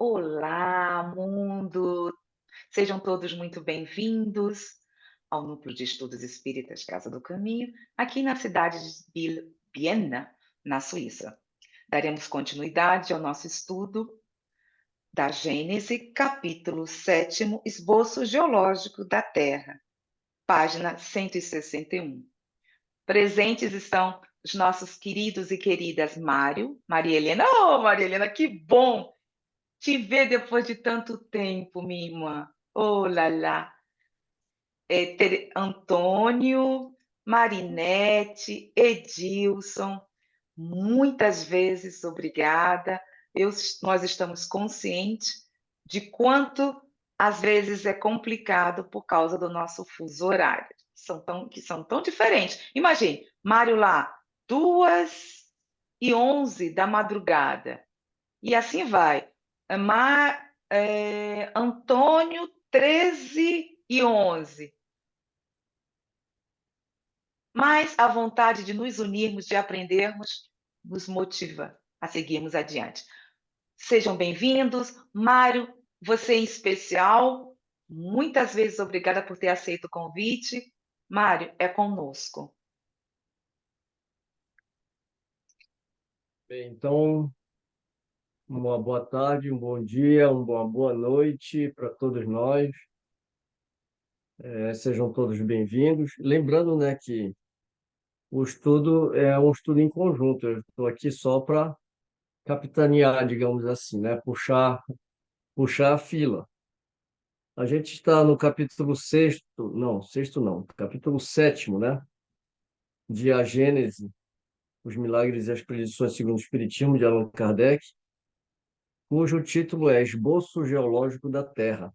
Olá, mundo! Sejam todos muito bem-vindos ao Núcleo de Estudos Espíritas Casa do Caminho, aqui na cidade de Biena, na Suíça. Daremos continuidade ao nosso estudo da Gênese, capítulo 7º, Esboço Geológico da Terra, página 161. Presentes estão os nossos queridos e queridas Mário, Maria Helena. Oh, Maria Helena, que bom te ver depois de tanto tempo, minha irmã. Oh, lá, lá. Antônio, Marinete, Edilson, muitas vezes obrigada. Nós estamos conscientes de quanto às vezes é complicado por causa do nosso fuso horário, que são tão diferentes. Imagine, Mário lá, 2h11 da madrugada, e assim vai. Antônio, 13h11. Mas a vontade de nos unirmos, de aprendermos, nos motiva a seguirmos adiante. Sejam bem-vindos. Mário, você em especial, muitas vezes obrigada por ter aceito o convite. Mário, é conosco. Bem, então, uma boa tarde, um bom dia, uma boa noite para todos nós. Sejam todos bem-vindos. Lembrando, né, que o estudo é um estudo em conjunto. Eu estou aqui só para capitanear, digamos assim, né, puxar a fila. A gente está no capítulo sexto não, capítulo 7º, né, de A Gênese, os Milagres e as Predições segundo o Espiritismo, de Allan Kardec, cujo título é Esboço Geológico da Terra.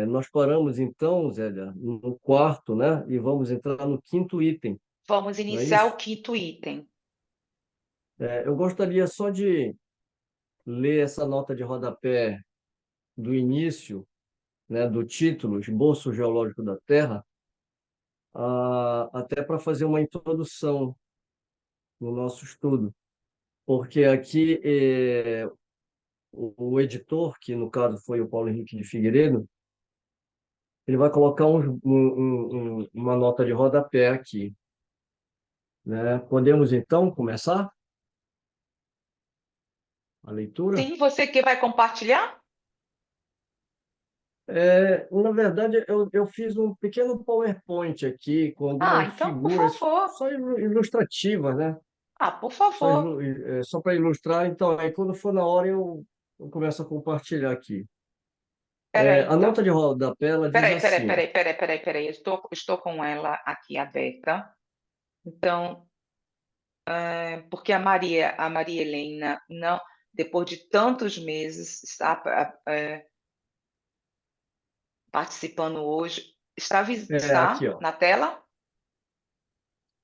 Nós paramos então, Zélia, no quarto, né? E vamos entrar no quinto item, Vamos não é iniciar isso? o quinto item. Eu gostaria só de ler essa nota de rodapé do início, né, do título, Esboço Geológico da Terra, até para fazer uma introdução no nosso estudo, porque aqui o editor, que no caso foi o Paulo Henrique de Figueiredo, ele vai colocar uma nota de rodapé aqui, né? Podemos então começar a leitura? Sim, você que vai compartilhar? Na verdade, eu fiz um pequeno PowerPoint aqui com Ah, algumas então, por figuras favor. só ilustrativas, né? Ah, por favor. Só para ilustrar. Então, aí quando for na hora, eu começo a compartilhar aqui. Peraí, A então. nota de rodapé, ela diz assim, ó. Peraí. Estou com ela aqui aberta. Então, porque a Maria Helena, não, depois de tantos meses, está participando hoje. Aqui, Está ó. na tela?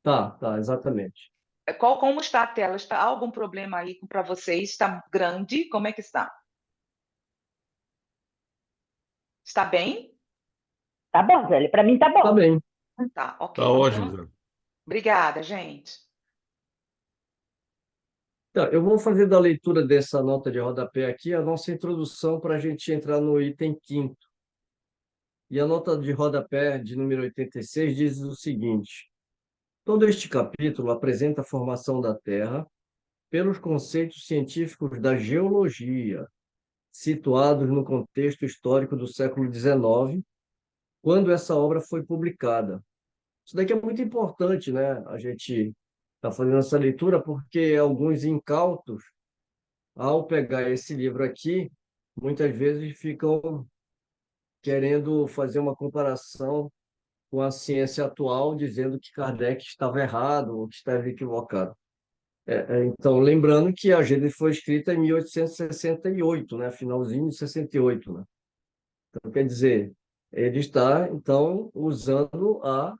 Tá, exatamente. Como está a tela? Está algum problema aí para vocês? Está grande? Como é que está? Está bem? Tá bom, Zélia, para mim tá Tá bom. bem. Tá, Tá ok. ótimo, Então, Zé. obrigada, gente. Tá, eu vou fazer da leitura dessa nota de rodapé aqui a nossa introdução para a gente entrar no item quinto. E a nota de rodapé de número 86 diz o seguinte: todo este capítulo apresenta a formação da Terra pelos conceitos científicos da geologia, situados no contexto histórico do século XIX, quando essa obra foi publicada. Isso daqui é muito importante, né? A gente está fazendo essa leitura porque alguns incautos, ao pegar esse livro aqui, muitas vezes ficam querendo fazer uma comparação com a ciência atual, dizendo que Kardec estava errado ou que estava equivocado. Então, lembrando que a Gênese foi escrita em 1868, né? Finalzinho de 68, né? Então, quer dizer, ele está, então, usando a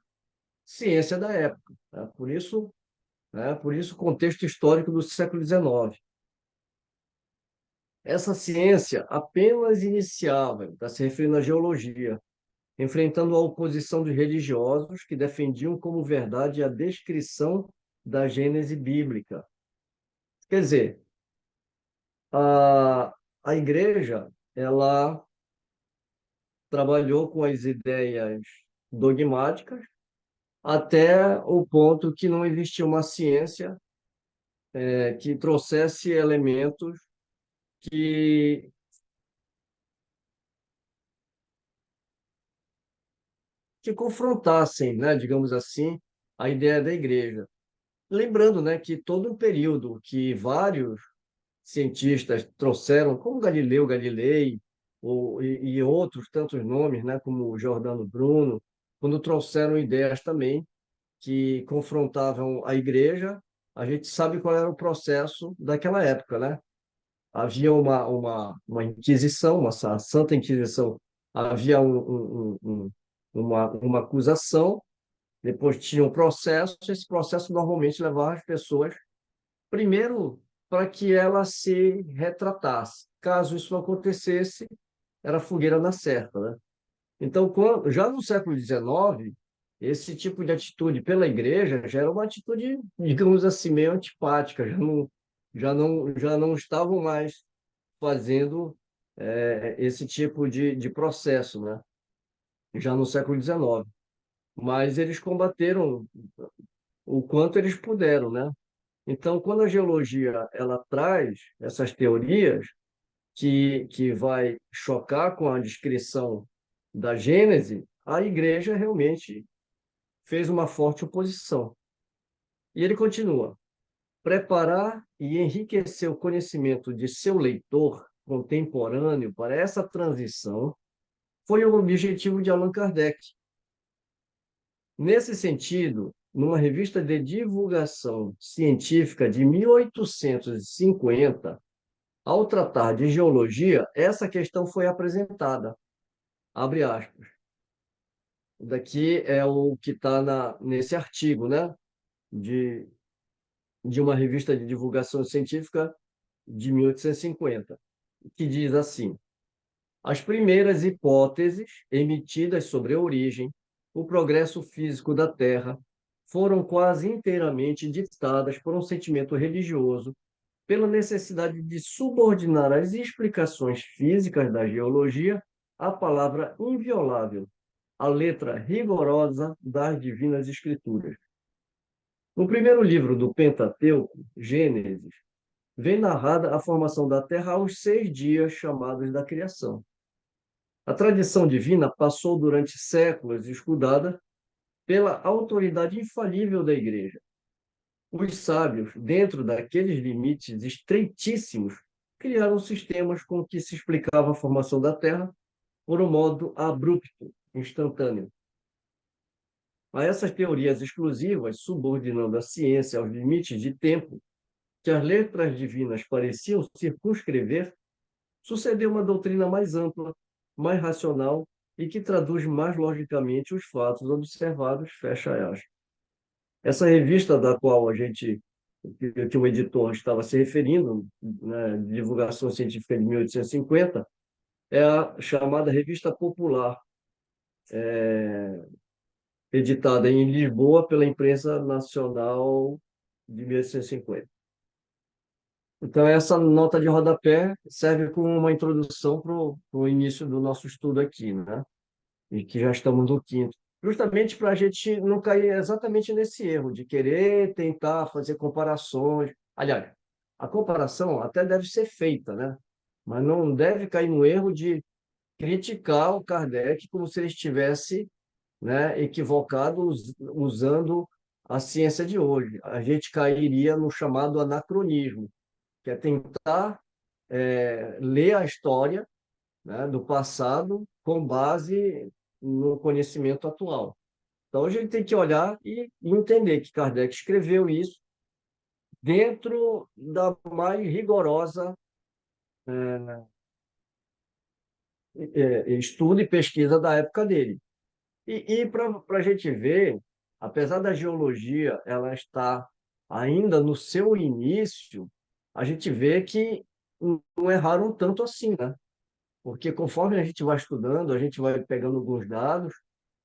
ciência da época, né? Por isso o contexto histórico do século XIX. Essa ciência apenas iniciava, está se referindo à geologia, enfrentando a oposição dos religiosos que defendiam como verdade a descrição da Gênese bíblica. Quer dizer, a igreja, ela trabalhou com as ideias dogmáticas até o ponto que não existia uma ciência que trouxesse elementos que, que confrontassem, né, digamos assim, a ideia da igreja. Lembrando, né, que todo um período que vários cientistas trouxeram, como Galileu Galilei, e outros tantos nomes, né, como Giordano Bruno, quando trouxeram ideias também que confrontavam a igreja, a gente sabe qual era o processo daquela época, né? Havia uma Inquisição, uma Santa Inquisição, havia uma acusação, depois tinha um processo, esse processo normalmente levava as pessoas, primeiro, para que ela se retratasse. Caso isso não acontecesse, era fogueira na certa, né? Então, já no século XIX, esse tipo de atitude pela igreja já era uma atitude, digamos assim, meio antipática, já não estavam mais fazendo esse tipo de processo, né? Já no século XIX. Mas eles combateram o quanto eles puderam, né? Então, quando a geologia ela traz essas teorias que vai chocar com a descrição da Gênese, a igreja realmente fez uma forte oposição. E ele continua: preparar e enriquecer o conhecimento de seu leitor contemporâneo para essa transição foi o objetivo de Allan Kardec. Nesse sentido, numa revista de divulgação científica de 1850, ao tratar de geologia, essa questão foi apresentada. Abre aspas. Daqui é o que está nesse artigo, né? De, de uma revista de divulgação científica de 1850, que diz assim: as primeiras hipóteses emitidas sobre a origem, o progresso físico da Terra, foram quase inteiramente ditadas por um sentimento religioso, pela necessidade de subordinar as explicações físicas da geologia à palavra inviolável, à letra rigorosa das Divinas Escrituras. No primeiro livro do Pentateuco, Gênesis, vem narrada a formação da Terra aos 6 dias chamados da criação. A tradição divina passou durante séculos escudada pela autoridade infalível da Igreja. Os sábios, dentro daqueles limites estreitíssimos, criaram sistemas com que se explicava a formação da Terra por um modo abrupto, instantâneo. A essas teorias exclusivas, subordinando a ciência aos limites de tempo que as letras divinas pareciam circunscrever, sucedeu uma doutrina mais ampla, mais racional e que traduz mais logicamente os fatos observados, fecha aspas. Essa revista da qual que o editor estava se referindo, né, Divulgação Científica de 1850, é a chamada Revista Popular, editada em Lisboa pela Imprensa Nacional de 1850. Então, essa nota de rodapé serve como uma introdução para o início do nosso estudo aqui, né? E que já estamos no quinto. Justamente para a gente não cair exatamente nesse erro de querer tentar fazer comparações. Aliás, a comparação até deve ser feita, né? Mas não deve cair no erro de criticar o Kardec como se ele estivesse, né, equivocado usando a ciência de hoje. A gente cairia no chamado anacronismo, que é tentar ler a história, né, do passado com base no conhecimento atual. Então, a gente tem que olhar e entender que Kardec escreveu isso dentro da mais rigorosa estudo e pesquisa da época dele. E para a gente ver, apesar da geologia ela estar ainda no seu início, a gente vê que não erraram tanto assim, né? Porque conforme a gente vai estudando, a gente vai pegando alguns dados,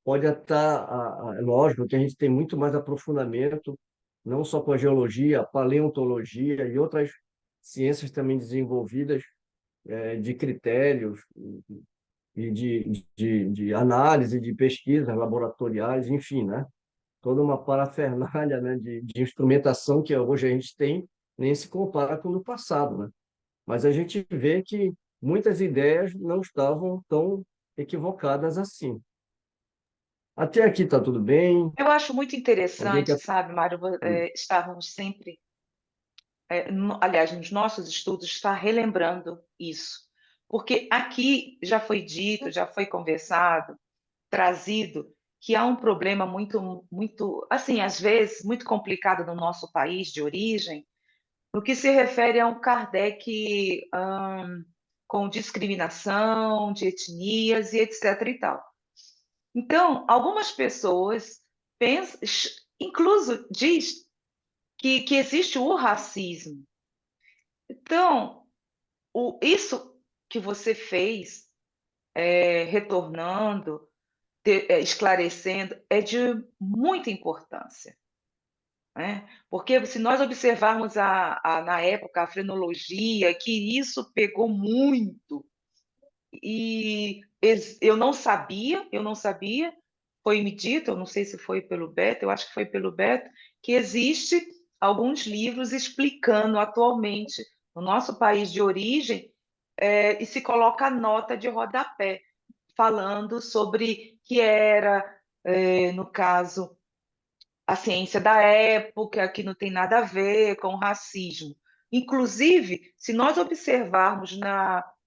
pode estar, lógico que a gente tem muito mais aprofundamento, não só com a geologia, a paleontologia e outras ciências também desenvolvidas de critérios e de análise, de pesquisas laboratoriais, enfim, né? Toda uma parafernália, né, de instrumentação que hoje a gente tem, nem se compara com o do passado, né? Mas a gente vê que muitas ideias não estavam tão equivocadas assim. Até aqui está tudo bem? Eu acho muito Alguém interessante, quer... sabe, Mário, estarmos sempre, aliás, nos nossos estudos, estar relembrando isso. Porque aqui já foi dito, já foi conversado, trazido, que há um problema muito, assim, às vezes, muito complicado no nosso país de origem, no que se refere a um Kardec, com discriminação de etnias e etc. e tal. Então, algumas pessoas pensam, incluso diz que existe o racismo. Então, isso que você fez, retornando, esclarecendo, é de muita importância, né? Porque se nós observarmos na época a frenologia, que isso pegou muito, e eu não sabia, foi me dito, eu não sei se foi pelo Beto, eu acho que foi pelo Beto, que existe alguns livros explicando atualmente no nosso país de origem, e se coloca a nota de rodapé, falando sobre que era, no caso, a ciência da época, que não tem nada a ver com racismo. Inclusive, se nós observarmos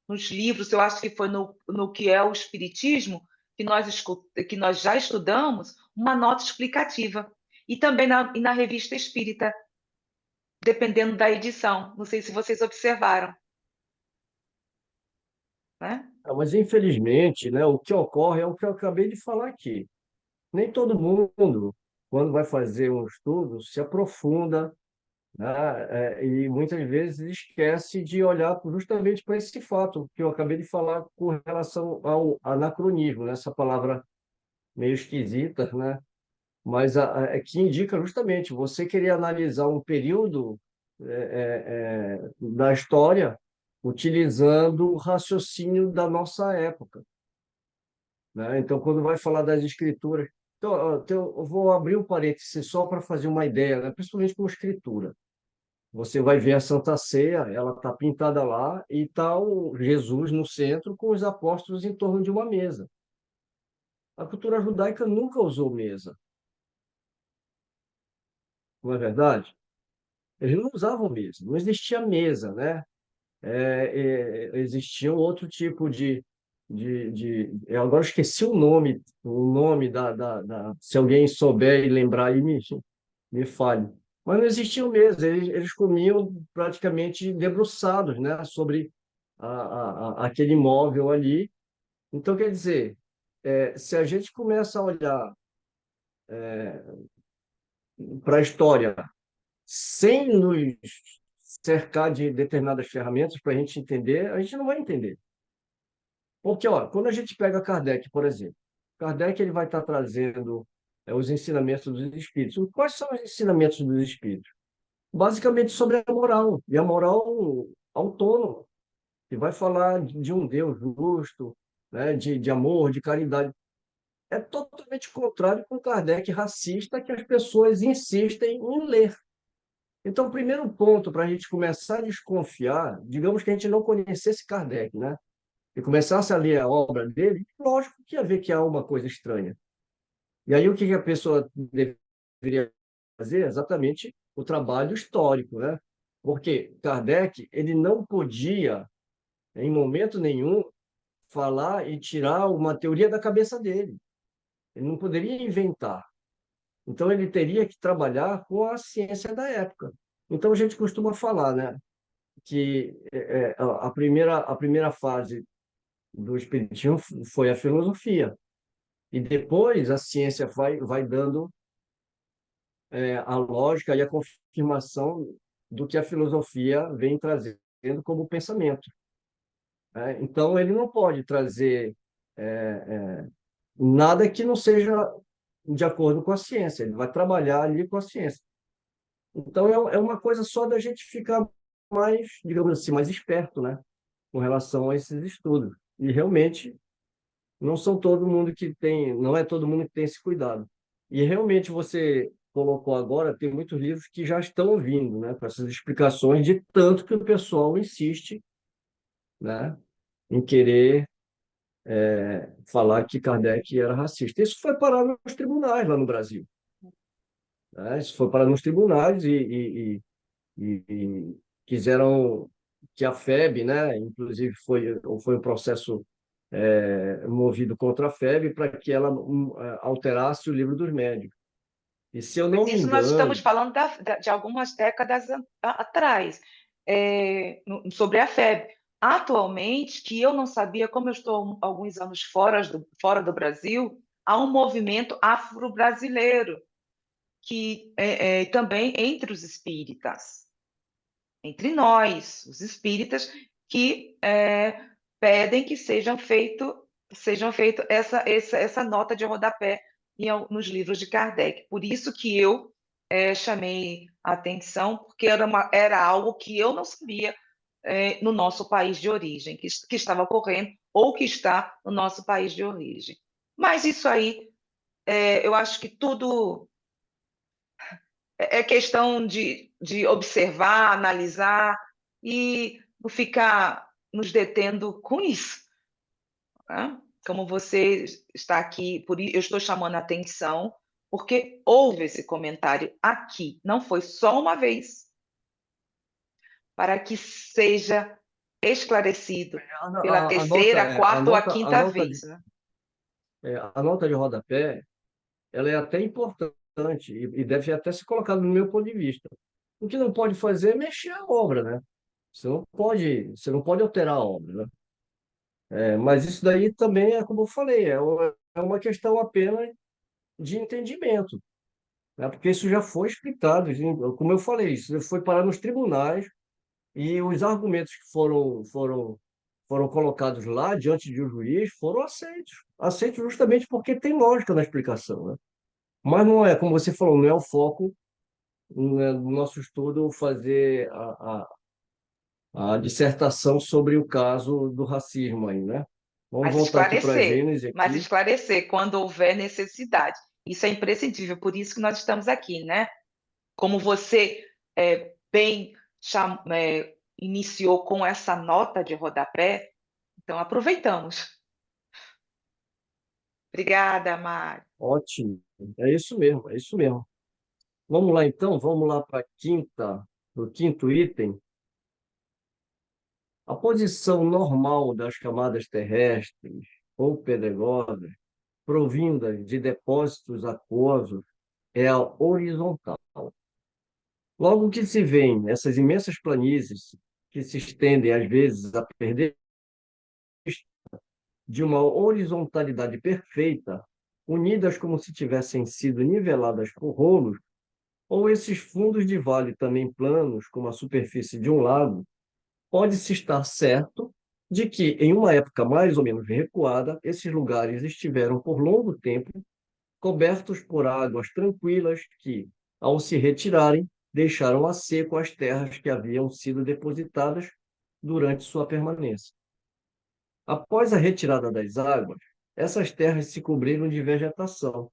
nos livros, eu acho que foi no que é o Espiritismo, que nós já estudamos, uma nota explicativa. E também na Revista Espírita, dependendo da edição. Não sei se vocês observaram, né? Mas, infelizmente, né, o que ocorre é o que eu acabei de falar aqui. Nem todo mundo, quando vai fazer um estudo, se aprofunda, né, e muitas vezes esquece de olhar justamente para esse fato que eu acabei de falar com relação ao anacronismo, né, essa palavra meio esquisita, né? Mas que indica justamente você querer analisar um período da história utilizando o raciocínio da nossa época, né? Então, quando vai falar das escrituras, então, eu vou abrir um parêntese só para fazer uma ideia, né? Principalmente com escritura. Você vai ver a Santa Ceia, ela está pintada lá e está o Jesus no centro com os apóstolos em torno de uma mesa. A cultura judaica nunca usou mesa, não é verdade? Eles não usavam mesa, não existia mesa, né? Existia um outro tipo eu agora esqueci o nome se alguém souber e lembrar aí, me fale. Mas não existiam mesas, eles comiam praticamente debruçados, né, sobre aquele móvel ali. Então, quer dizer, se a gente começa a olhar para a história sem nos cercar de determinadas ferramentas para a gente entender, a gente não vai entender. Porque, ó, quando a gente pega Kardec, por exemplo, Kardec ele vai estar trazendo os ensinamentos dos espíritos. Quais são os ensinamentos dos espíritos? Basicamente sobre a moral, e a moral autônoma, que vai falar de um Deus justo, né, de amor, de caridade. É totalmente contrário com o Kardec racista que as pessoas insistem em ler. Então, o primeiro ponto para a gente começar a desconfiar, digamos que a gente não conhecesse Kardec, né? E começasse a ler a obra dele, lógico que ia ver que há uma coisa estranha. E aí o que a pessoa deveria fazer? Exatamente o trabalho histórico, né? Porque Kardec, ele não podia, em momento nenhum, falar e tirar uma teoria da cabeça dele. Ele não poderia inventar. Então ele teria que trabalhar com a ciência da época. Então a gente costuma falar, né, que a primeira fase do espiritismo foi a filosofia. E depois a ciência vai dando a lógica e a confirmação do que a filosofia vem trazendo como pensamento, né? Então, ele não pode trazer nada que não seja de acordo com a ciência, ele vai trabalhar ali com a ciência. Então, é uma coisa só da gente ficar mais, digamos assim, mais esperto, né, com relação a esses estudos. E realmente não são todo mundo que tem, não é todo mundo que tem esse cuidado. E realmente você colocou agora, tem muitos livros que já estão vindo, né, com essas explicações de tanto que o pessoal insiste, né, em querer falar que Kardec era racista. Isso foi parar nos tribunais lá no Brasil, né? Isso foi parar nos tribunais e quiseram que a FEB, né, inclusive foi um processo movido contra a FEB para que ela alterasse o livro dos médiuns. E se eu Mas não me isso nós estamos engano, falando de algumas décadas atrás, sobre a FEB. Atualmente, que eu não sabia, como eu estou alguns anos fora do Brasil, há um movimento afro-brasileiro, que também entre os espíritas, entre nós, os espíritas, que pedem que sejam feito essa nota de rodapé nos livros de Kardec. Por isso que eu chamei a atenção, porque era algo que eu não sabia no nosso país de origem, que estava ocorrendo ou que está no nosso país de origem. Mas isso aí, eu acho que tudo é questão de observar, analisar e não ficar nos detendo com isso, né? Como você está aqui, eu estou chamando a atenção, porque houve esse comentário aqui, não foi só uma vez, para que seja esclarecido pela a nota, terceira, quarta ou a quinta vez, né? a nota de rodapé, ela é até importante e deve até ser colocada no meu ponto de vista. O que não pode fazer é mexer a obra, né? Você não pode alterar a obra, né? Mas isso daí também é como eu falei, é uma questão apenas de entendimento, né? Porque isso já foi explicado, como eu falei, isso foi parar nos tribunais e os argumentos que foram colocados lá diante de um juiz foram aceitos justamente porque tem lógica na explicação, né? Mas não é, como você falou, não é o foco, né, do nosso estudo fazer a dissertação sobre o caso do racismo aí, né? Vamos voltar aqui para Gênesis Mas aqui. esclarecer quando houver necessidade. Isso é imprescindível, por isso que nós estamos aqui, né? Como você bem iniciou com essa nota de rodapé, então aproveitamos. Obrigada, Mari. Ótimo. É isso mesmo, é isso mesmo. Vamos lá então, vamos lá para o quinto item. A posição normal das camadas terrestres ou pedregosas, provindas de depósitos aquosos, é a horizontal. Logo que se vêem essas imensas planícies que se estendem às vezes a perder de uma horizontalidade perfeita, unidas como se tivessem sido niveladas por rolos, ou esses fundos de vale também planos, como a superfície de um lago, pode-se estar certo de que, em uma época mais ou menos recuada, esses lugares estiveram por longo tempo cobertos por águas tranquilas que, ao se retirarem, deixaram a seco as terras que haviam sido depositadas durante sua permanência. Após a retirada das águas, essas terras se cobriram de vegetação.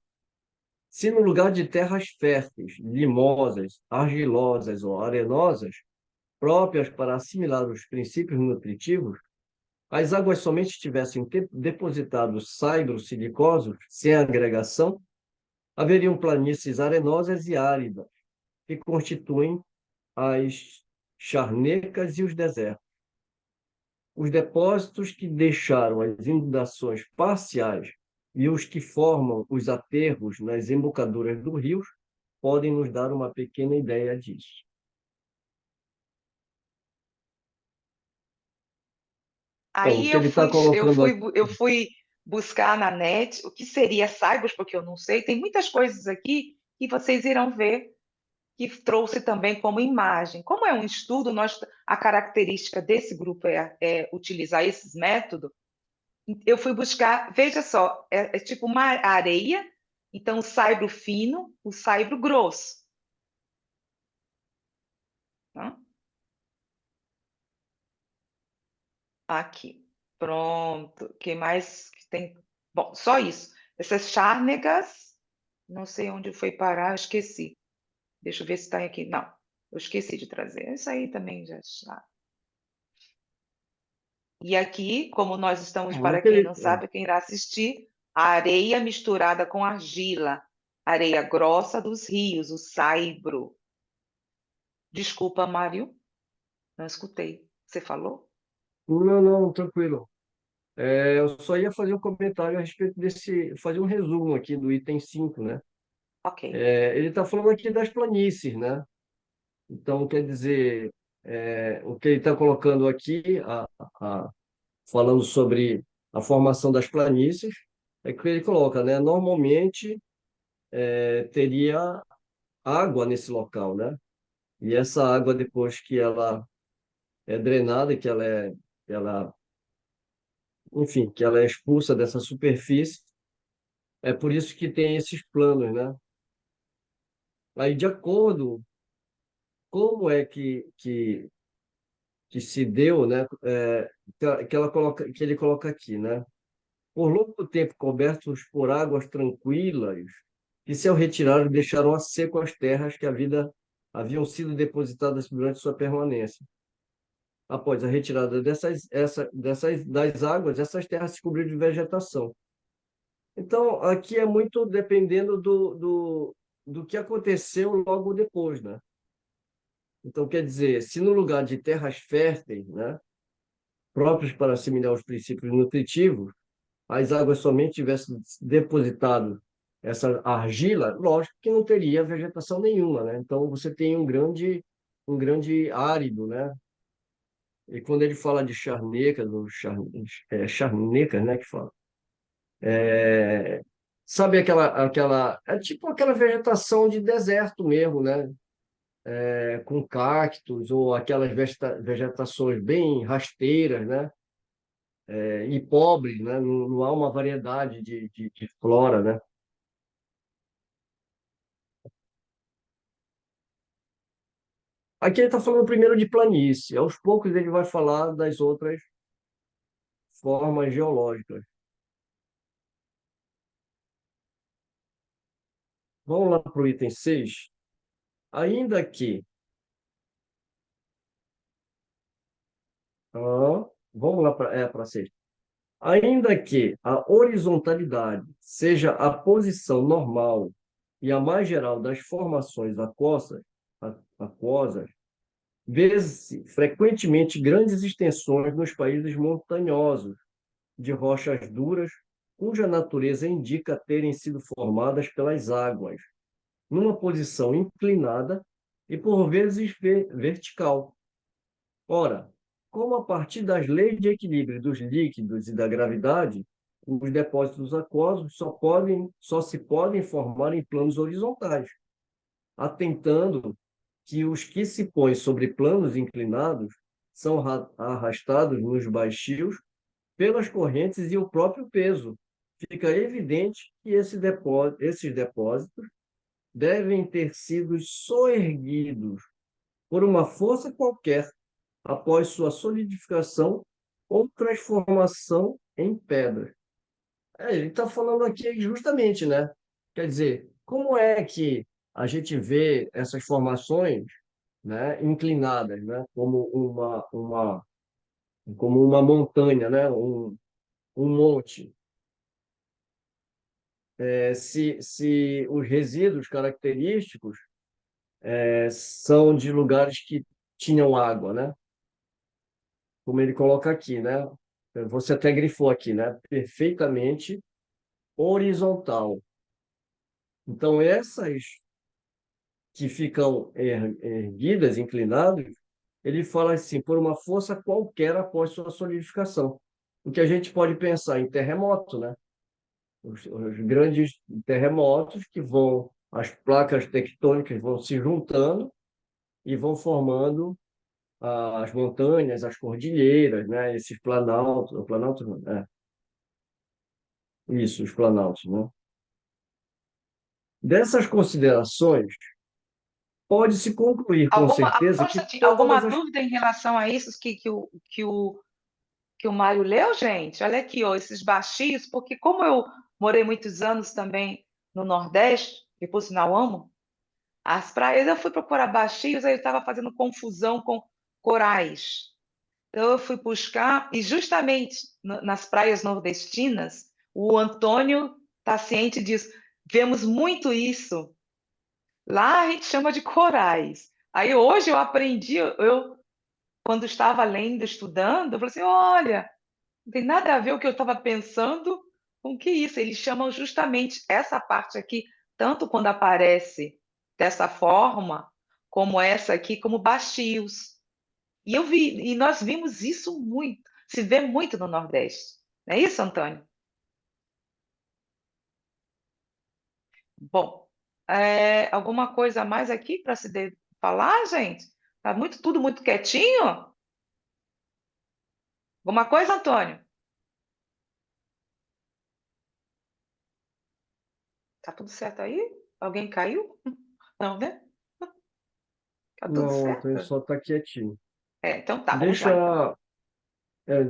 Se no lugar de terras férteis, limosas, argilosas ou arenosas, próprias para assimilar os princípios nutritivos, as águas somente tivessem depositado saibros silicosos sem agregação, haveriam planícies arenosas e áridas, que constituem as charnecas e os desertos. Os depósitos que deixaram as inundações parciais e os que formam os aterros nas embocaduras dos rios podem nos dar uma pequena ideia disso. Então, o Aí que ele está colocando aqui, eu fui buscar na net o que seria Saibos, porque eu não sei. Tem muitas coisas aqui que vocês irão ver que trouxe também como imagem. Como é um estudo, a característica desse grupo é utilizar esses métodos. Eu fui buscar, veja só, é tipo uma areia, então o saibro fino, o saibro grosso. Tá? Aqui. Pronto. O que mais que tem? Bom, só isso. Essas chárnegas, não sei onde foi parar, eu esqueci. Deixa eu ver se está aqui. Não, eu esqueci de trazer. Isso aí também já. E aqui, como nós estamos, para quem Aquele, não sabe, quem irá assistir, a areia misturada com argila, areia grossa dos rios, o saibro. Desculpa, Mário, não escutei. Você falou? não, não, tranquilo. Eu só ia fazer um comentário a respeito fazer um resumo aqui do item 5, né? Ok. Ele está falando aqui das planícies, né? Então, quer dizer, o que ele está colocando aqui, falando sobre a formação das planícies, é que ele coloca, né? Normalmente, teria água nesse local, né? E essa água, depois que ela é drenada, ela, enfim, que ela é expulsa dessa superfície, é por isso que tem esses planos, né? Aí, de acordo como é que se deu, né? Que ele coloca aqui, né? Por longo tempo cobertos por águas tranquilas, que se ao retirarem deixaram a seco as terras que haviam sido depositadas durante sua permanência. Após a retirada das águas, essas terras se cobriram de vegetação. Então, aqui é muito dependendo do que aconteceu logo depois, né? Então, quer dizer, se no lugar de terras férteis, né, próprios para assimilar os princípios nutritivos, as águas somente tivessem depositado essa argila, lógico que não teria vegetação nenhuma, né? Então, você tem um grande árido, né? E quando ele fala de charneca, charneca, né, que fala, sabe é tipo aquela vegetação de deserto mesmo, né? Com cactos ou aquelas vegetações bem rasteiras, né? E pobres, né? Não há uma variedade de flora, né? Aqui ele está falando primeiro de planície, aos poucos ele vai falar das outras formas geológicas. Vamos lá para o item 6. Ainda que vamos lá para 6. Ainda que a horizontalidade seja a posição normal e a mais geral das formações aquosas, vê-se frequentemente grandes extensões nos países montanhosos de rochas duras, cuja natureza indica terem sido formadas pelas águas, numa posição inclinada e por vezes vertical. Ora, como a partir das leis de equilíbrio dos líquidos e da gravidade, os depósitos aquosos só se podem formar em planos horizontais, atentando que os que se põem sobre planos inclinados são arrastados nos baixios pelas correntes e o próprio peso. Fica evidente que esses depósitos devem ter sido soerguidos por uma força qualquer após sua solidificação ou transformação em pedra. Ele está falando aqui justamente, né? Quer dizer, como é que a gente vê essas formações, né, inclinadas, né, como uma montanha, né, um monte? Se os resíduos característicos são de lugares que tinham água, né? Como ele coloca aqui, né? Você até grifou aqui, né? Perfeitamente horizontal. Então, essas que ficam erguidas, inclinadas, ele fala assim, por uma força qualquer após sua solidificação. O que a gente pode pensar em terremoto, né? Os grandes terremotos as placas tectônicas vão se juntando e vão formando as montanhas, as cordilheiras, né? Esses planaltos, o planalto, não, isso, os planaltos, né? Dessas considerações, pode-se concluir com Alguma, certeza só um que instantinho, alguma todas as... dúvida em relação a isso que o que o Mário leu, gente? Olha aqui, ó, esses baixinhos, porque como eu morei muitos anos também no Nordeste, que por sinal amo, as praias, eu fui procurar baixinhos, aí eu estava fazendo confusão com corais. Então eu fui buscar, e justamente nas praias nordestinas, o Antônio está ciente disso. Vemos muito isso. Lá a gente chama de corais. Aí hoje eu aprendi, quando estava lendo, estudando, eu falei assim: olha, não tem nada a ver o que eu estava pensando com que isso. Eles chamam justamente essa parte aqui, tanto quando aparece dessa forma, como essa aqui, como bastios. E eu vi, e nós vimos isso muito, se vê muito no Nordeste. Não é isso, Antônio? Bom, alguma coisa a mais aqui para falar, gente? Tá tudo muito quietinho? Alguma coisa, Antônio? Tá tudo certo aí? Alguém caiu? Não, né? Tá tudo Não, Antônio certo? só está quietinho. Então tá, vamos lá então. Deixa, é,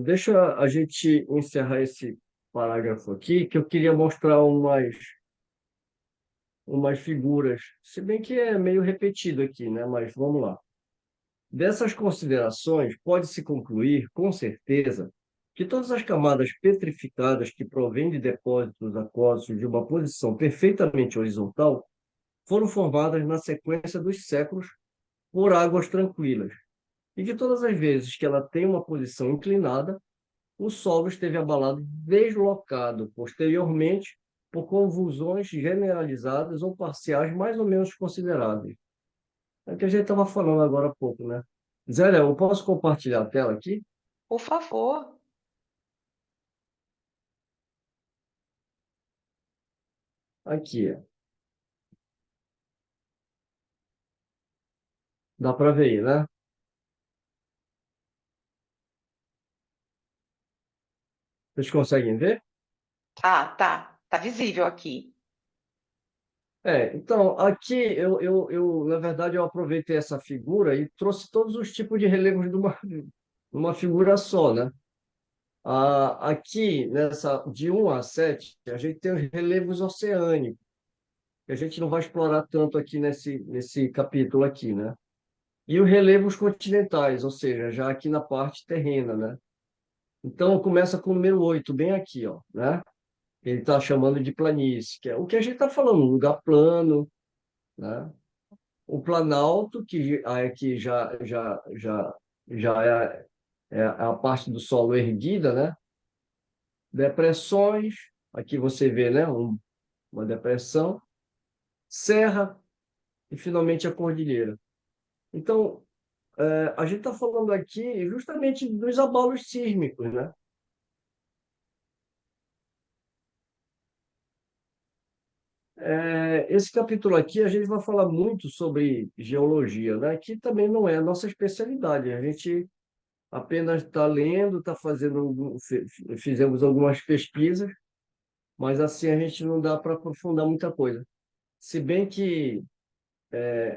deixa a gente encerrar esse parágrafo aqui, que eu queria mostrar umas figuras, se bem que é meio repetido aqui, né? Mas vamos lá. Dessas considerações, pode-se concluir, com certeza, que todas as camadas petrificadas que provêm de depósitos aquosos de uma posição perfeitamente horizontal foram formadas na sequência dos séculos por águas tranquilas, e que todas as vezes que ela tem uma posição inclinada, o solo esteve abalado, deslocado posteriormente por convulsões generalizadas ou parciais mais ou menos consideráveis. É o que a gente estava falando agora há pouco, né? Zé, eu posso compartilhar a tela aqui? Por favor. Aqui, ó. Dá para ver aí, né? Vocês conseguem ver? Tá visível aqui. Então, aqui na verdade, eu aproveitei essa figura e trouxe todos os tipos de relevos de uma figura só, né? Aqui, de 1 a 7, a gente tem os relevos oceânicos, que a gente não vai explorar tanto aqui nesse capítulo aqui, né? E os relevos continentais, ou seja, já aqui na parte terrena, né? Então, começa com o número 8 bem aqui, ó, né? Ele está chamando de planície, que é o que a gente está falando, um lugar plano, né? O planalto, que aqui já é a parte do solo erguida, né? Depressões, aqui você vê, né? Uma depressão, serra e finalmente a cordilheira. Então, a gente está falando aqui justamente dos abalos sísmicos, né? Esse capítulo aqui a gente vai falar muito sobre geologia, né? Que também não é a nossa especialidade. A gente apenas está lendo, está fazendo, fizemos algumas pesquisas, mas assim a gente não dá para aprofundar muita coisa. Se bem que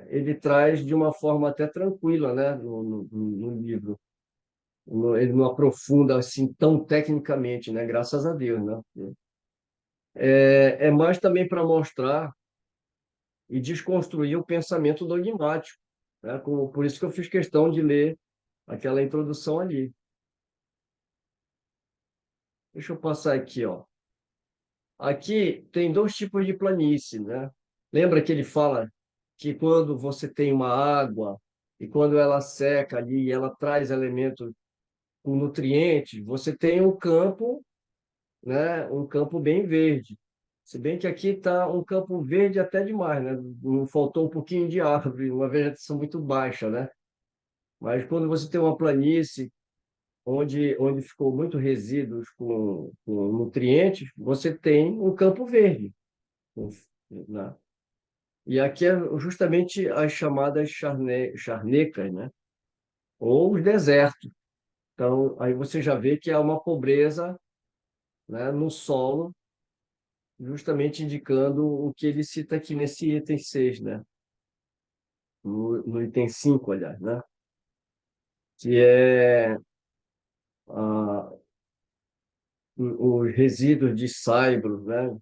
ele traz de uma forma até tranquila, né? No livro. Ele não aprofunda assim tão tecnicamente, né? Graças a Deus, né? É mais também para mostrar e desconstruir o pensamento dogmático, né? Por isso que eu fiz questão de ler aquela introdução ali. Deixa eu passar aqui, ó. Aqui tem dois tipos de planície, né? Lembra que ele fala que quando você tem uma água e quando ela seca ali e ela traz elementos com nutrientes, você tem um campo, né? Um campo bem verde. Se bem que aqui está um campo verde até demais, né? Não faltou um pouquinho de árvore, uma vegetação muito baixa, né? Mas quando você tem uma planície onde ficou muito resíduos com nutrientes, você tem um campo verde, né? E aqui é justamente as chamadas charnecas, né? Ou os desertos. Então, aí você já vê que há uma pobreza, né, no solo, justamente indicando o que ele cita aqui nesse item 6, né? No item 5, aliás, né? Que é os resíduos de saibro, né?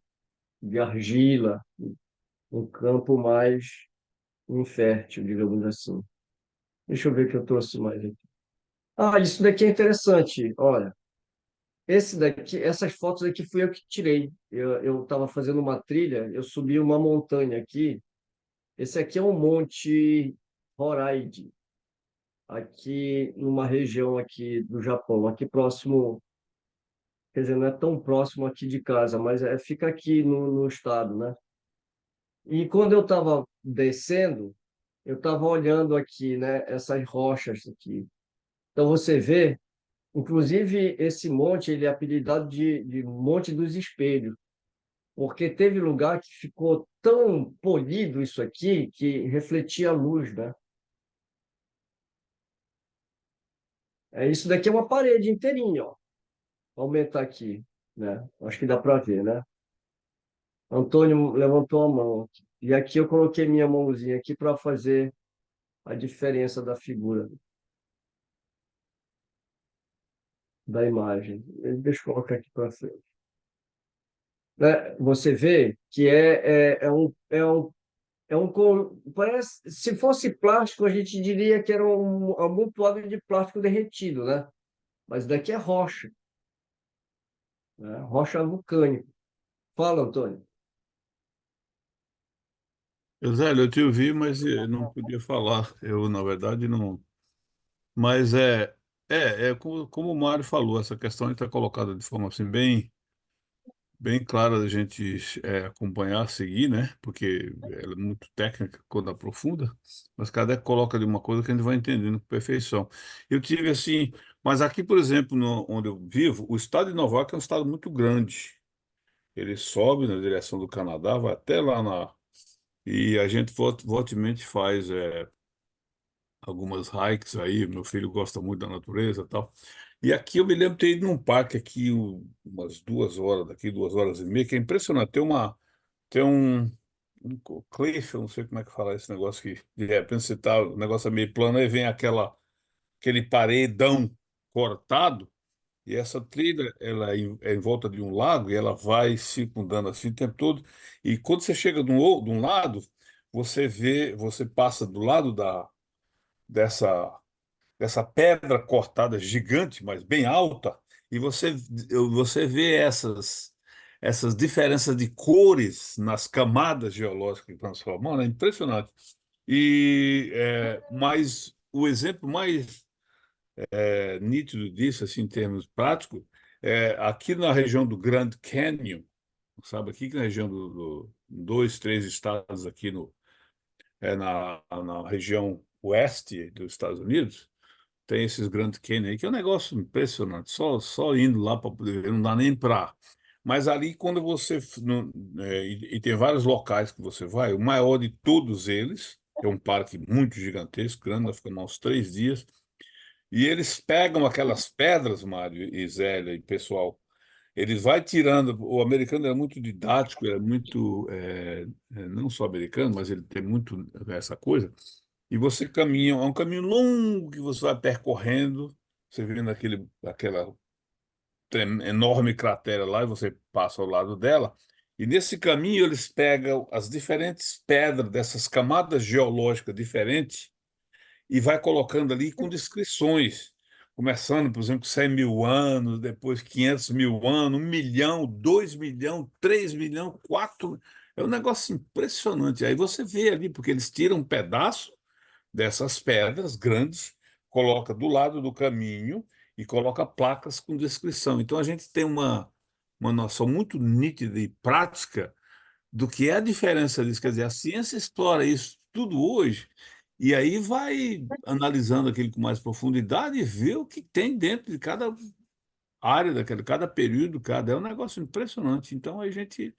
De argila, um campo mais infértil, digamos assim. Deixa eu ver o que eu trouxe mais aqui. Ah, isso daqui é interessante. Olha, esse daqui, essas fotos aqui fui eu que tirei. Eu estava fazendo uma trilha, eu subi uma montanha aqui. Esse aqui é um monte Horaide, aqui numa região aqui do Japão, aqui próximo, quer dizer, não é tão próximo aqui de casa, mas fica aqui no estado, né? E quando eu estava descendo, eu estava olhando aqui, né, essas rochas aqui. Então você vê, inclusive esse monte, ele é apelidado de Monte dos Espelhos, porque teve lugar que ficou tão polido isso aqui que refletia a luz, né? Isso daqui é uma parede inteirinha, ó. Vou aumentar aqui, né? Acho que dá para ver, né? Antônio levantou a mão aqui. E aqui eu coloquei minha mãozinha aqui para fazer a diferença da figura, da imagem. Deixa eu colocar aqui para frente. Né? Você vê que parece, se fosse plástico, a gente diria que era um amontoado de plástico derretido, né? Mas daqui é rocha, né? Rocha vulcânica. Fala, Antônio. Zé, eu te ouvi, mas não podia falar. Eu, na verdade, não. Mas é como o Mário falou, essa questão está colocada de forma assim bem clara da gente acompanhar, seguir, né? Porque ela é muito técnica quando aprofunda, mas cada coloca de uma coisa que a gente vai entendendo com perfeição. Eu tive assim, mas aqui, por exemplo, onde eu vivo, o estado de Nova York é um estado muito grande. Ele sobe na direção do Canadá, vai até lá na. E a gente volta e meia faz algumas hikes aí. Meu filho gosta muito da natureza e tal. E aqui eu me lembro de ter ido num parque aqui umas 2 horas daqui, 2 horas e meia, que é impressionante. Tem um cliff, eu não sei como é que fala esse negócio que de repente você tá, o negócio é meio plano, aí vem aquele paredão cortado. E essa trilha, ela é em volta de um lago e ela vai circundando assim o tempo todo. E quando você chega de um lado, você passa do lado dessa, dessa pedra cortada gigante, mas bem alta, e você vê essas diferenças de cores nas camadas geológicas que estão se formando, é impressionante. Mas o exemplo mais nítido disso, assim, em termos práticos, é aqui na região do Grand Canyon, sabe, aqui na região dois, três estados aqui na região oeste dos Estados Unidos, tem esses Grand Canyon aí, que é um negócio impressionante, só indo lá para poder ver, não dá nem para. Mas ali, quando e tem vários locais que você vai, o maior de todos eles, é um parque muito gigantesco, grande, nós ficamos uns 3 dias, e eles pegam aquelas pedras, Mário e Zélia e pessoal, eles vai tirando. O americano é muito didático, é muito, não só americano, mas ele tem muito essa coisa. E você caminha, é um caminho longo que você vai percorrendo, você vendo aquela enorme cratera lá, e você passa ao lado dela. E nesse caminho eles pegam as diferentes pedras dessas camadas geológicas diferentes e vai colocando ali com descrições, começando, por exemplo, 100 mil anos, depois 500 mil anos, 1 milhão, 2 milhões, 3 milhões, 4. É um negócio impressionante. Aí você vê ali, porque eles tiram um pedaço dessas pedras grandes, coloca do lado do caminho e coloca placas com descrição. Então a gente tem uma noção muito nítida e prática do que é a diferença disso. Quer dizer, a ciência explora isso tudo hoje e aí vai analisando aquilo com mais profundidade e vê o que tem dentro de cada área daquele, cada período, cada. É um negócio impressionante. Então a gente.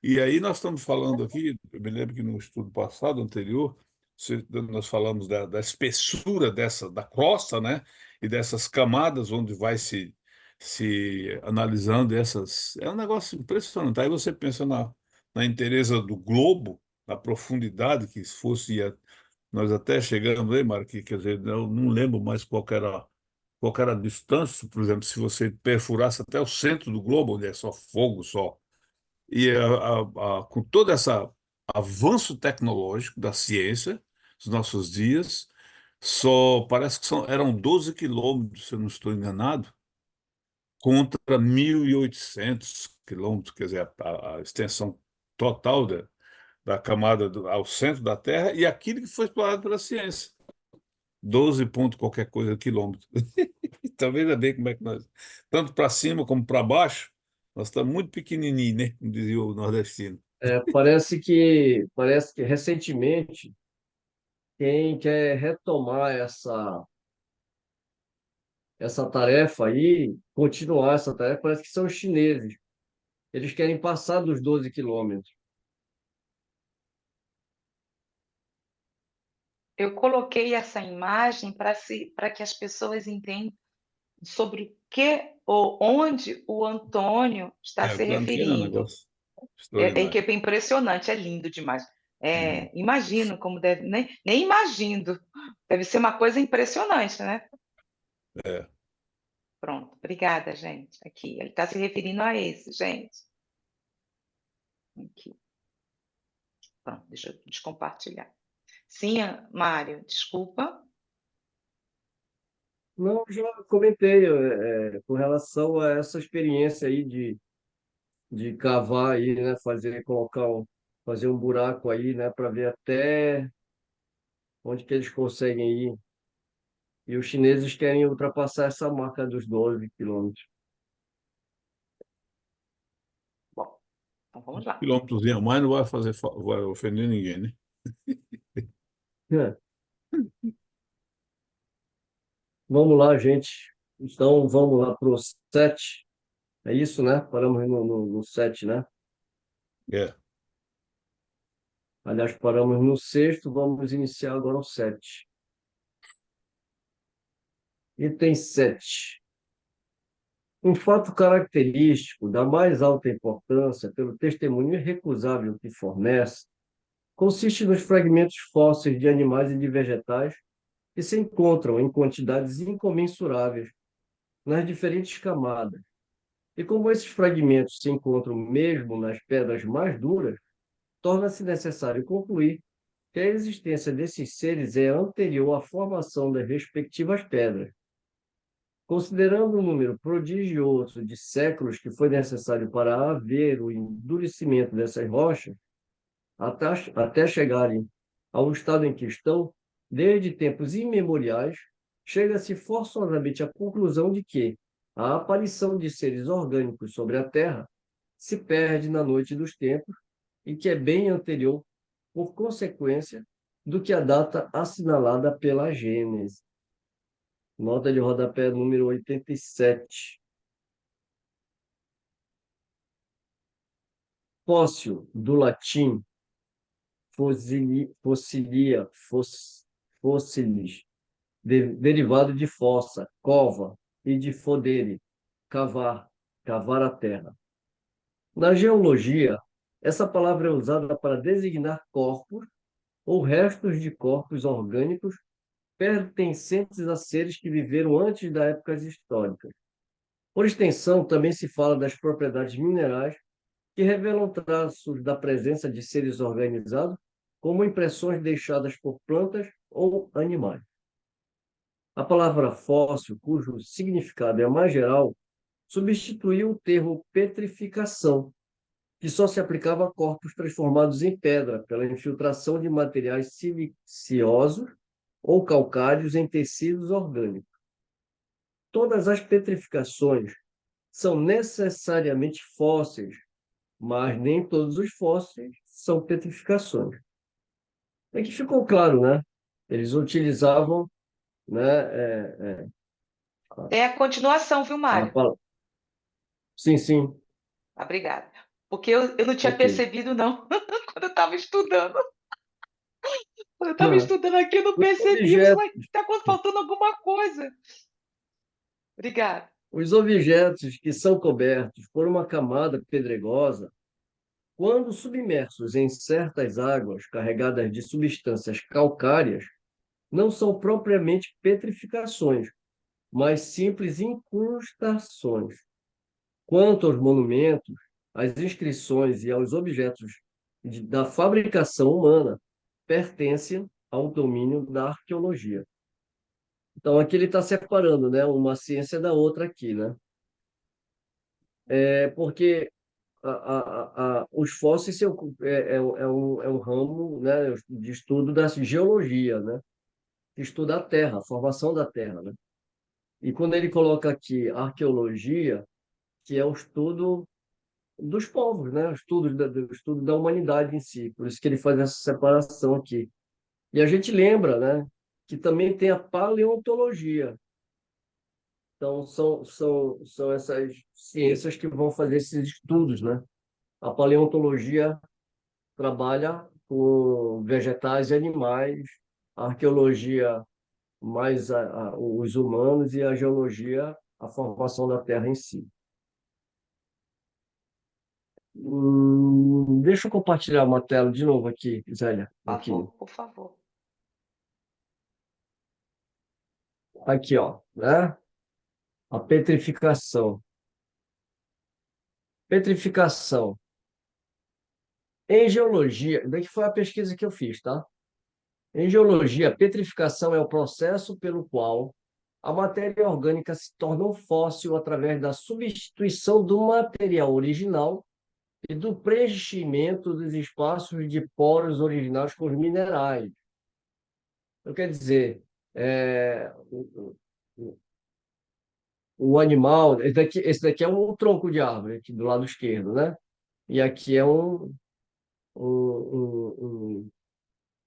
E aí nós estamos falando aqui, eu me lembro que no estudo passado, anterior, nós falamos da espessura da crosta, né? E dessas camadas onde vai se analisando essas. É um negócio impressionante. Aí você pensa na inteireza do globo, na profundidade que se fosse. Nós até chegamos aí, Marquinhos, quer dizer, eu não lembro mais qual que era qual era a distância, por exemplo, se você perfurasse até o centro do globo, onde é só fogo, só. E com todo esse avanço tecnológico da ciência, dos nossos dias, só parece que eram 12 quilômetros, se eu não estou enganado, contra 1.800 quilômetros, quer dizer, a extensão total da camada ao centro da Terra, e aquilo que foi explorado pela ciência. 12 ponto qualquer coisa quilômetro. Então veja bem como é que nós, tanto para cima como para baixo, nós estamos muito pequenininho, né? Como dizia o nordestino. Parece que recentemente quem quer retomar essa tarefa aí, continuar essa tarefa, parece que são os chineses. Eles querem passar dos 12 quilômetros. Eu coloquei essa imagem para que as pessoas entendam sobre o que ou onde o Antônio está se Aquilo ali é um referindo. negócio Que extraordinário. é impressionante, é lindo demais. Uhum. Imagino como deve, nem imagino. Deve ser uma coisa impressionante, né? É. Pronto, obrigada, gente. Aqui, ele está se referindo a esse, gente. Aqui, pronto, deixa eu descompartilhar. Sim, Mário, desculpa. Não, já comentei com relação a essa experiência aí de cavar aí, né? Fazer um buraco aí, né? Para ver até onde que eles conseguem ir. E os chineses querem ultrapassar essa marca dos 12 quilômetros. Bom, então vamos lá. Quilômetrozinho a mais não vai fazer, vai ofender ninguém, né? É. Vamos lá, gente. Então, vamos lá para o 7. É isso, né? Paramos no 7, né? É. Aliás, paramos no sexto, vamos iniciar agora o 7. Item 7. Um fato característico da mais alta importância, pelo testemunho irrecusável que fornece, consiste nos fragmentos fósseis de animais e de vegetais que se encontram em quantidades incomensuráveis nas diferentes camadas. E como esses fragmentos se encontram mesmo nas pedras mais duras, torna-se necessário concluir que a existência desses seres é anterior à formação das respectivas pedras. Considerando o número prodigioso de séculos que foi necessário para haver o endurecimento dessas rochas, até chegarem ao estado em que estão, desde tempos imemoriais, chega-se forçosamente à conclusão de que a aparição de seres orgânicos sobre a Terra se perde na noite dos tempos e que é bem anterior, por consequência, do que a data assinalada pela Gênese. Nota de rodapé número 87. Fóssil, do latim fossilis, derivado de fossa, cova, e de fodere, cavar, cavar a terra. Na geologia, essa palavra é usada para designar corpos ou restos de corpos orgânicos pertencentes a seres que viveram antes das épocas históricas. Por extensão, também se fala das propriedades minerais que revelam traços da presença de seres organizados, como impressões deixadas por plantas ou animais. A palavra fóssil, cujo significado é mais geral, substituiu o termo petrificação, que só se aplicava a corpos transformados em pedra pela infiltração de materiais siliciosos ou calcários em tecidos orgânicos. Todas as petrificações são necessariamente fósseis, mas nem todos os fósseis são petrificações. É que ficou claro, né? Eles utilizavam, né, É a continuação, viu, a Mário? palavra. Sim, sim, Obrigada. Porque eu não tinha ok. percebido, não, quando eu estava estudando. Quando eu estava Ah, estudando aqui, eu não Os percebi. Eu disse, objetos, mas está faltando alguma coisa. Obrigada. os objetos que são cobertos por uma camada pedregosa, quando submersos em certas águas carregadas de substâncias calcárias, não são propriamente petrificações, mais simples incrustações. Quanto aos monumentos, às inscrições e aos objetos da fabricação humana, pertencem ao domínio da arqueologia. Então, aqui ele está separando, né, uma ciência da outra aqui, né? Porque os fósseis é um ramo, né, de estudo da geologia, né? Que estuda a Terra, a formação da Terra, né? E quando ele coloca aqui arqueologia, que é o estudo dos povos, né? O estudo da humanidade em si. Por isso que ele faz essa separação aqui. E a gente lembra, né, que também tem a paleontologia. Então, são essas ciências que vão fazer esses estudos, né? A paleontologia trabalha com vegetais e animais, a arqueologia mais os humanos e a geologia a formação da Terra em si. Deixa eu compartilhar uma tela de novo aqui, Zélia. Por Aqui, favor, por favor. aqui, ó, né? A petrificação. Petrificação. Em geologia, daqui foi a pesquisa que eu fiz, tá? Em geologia, a petrificação é o processo pelo qual a matéria orgânica se torna um fóssil através da substituição do material original e do preenchimento dos espaços de poros originais com os minerais. Eu quero dizer, o animal, esse daqui é um tronco de árvore, aqui do lado esquerdo, né? E aqui é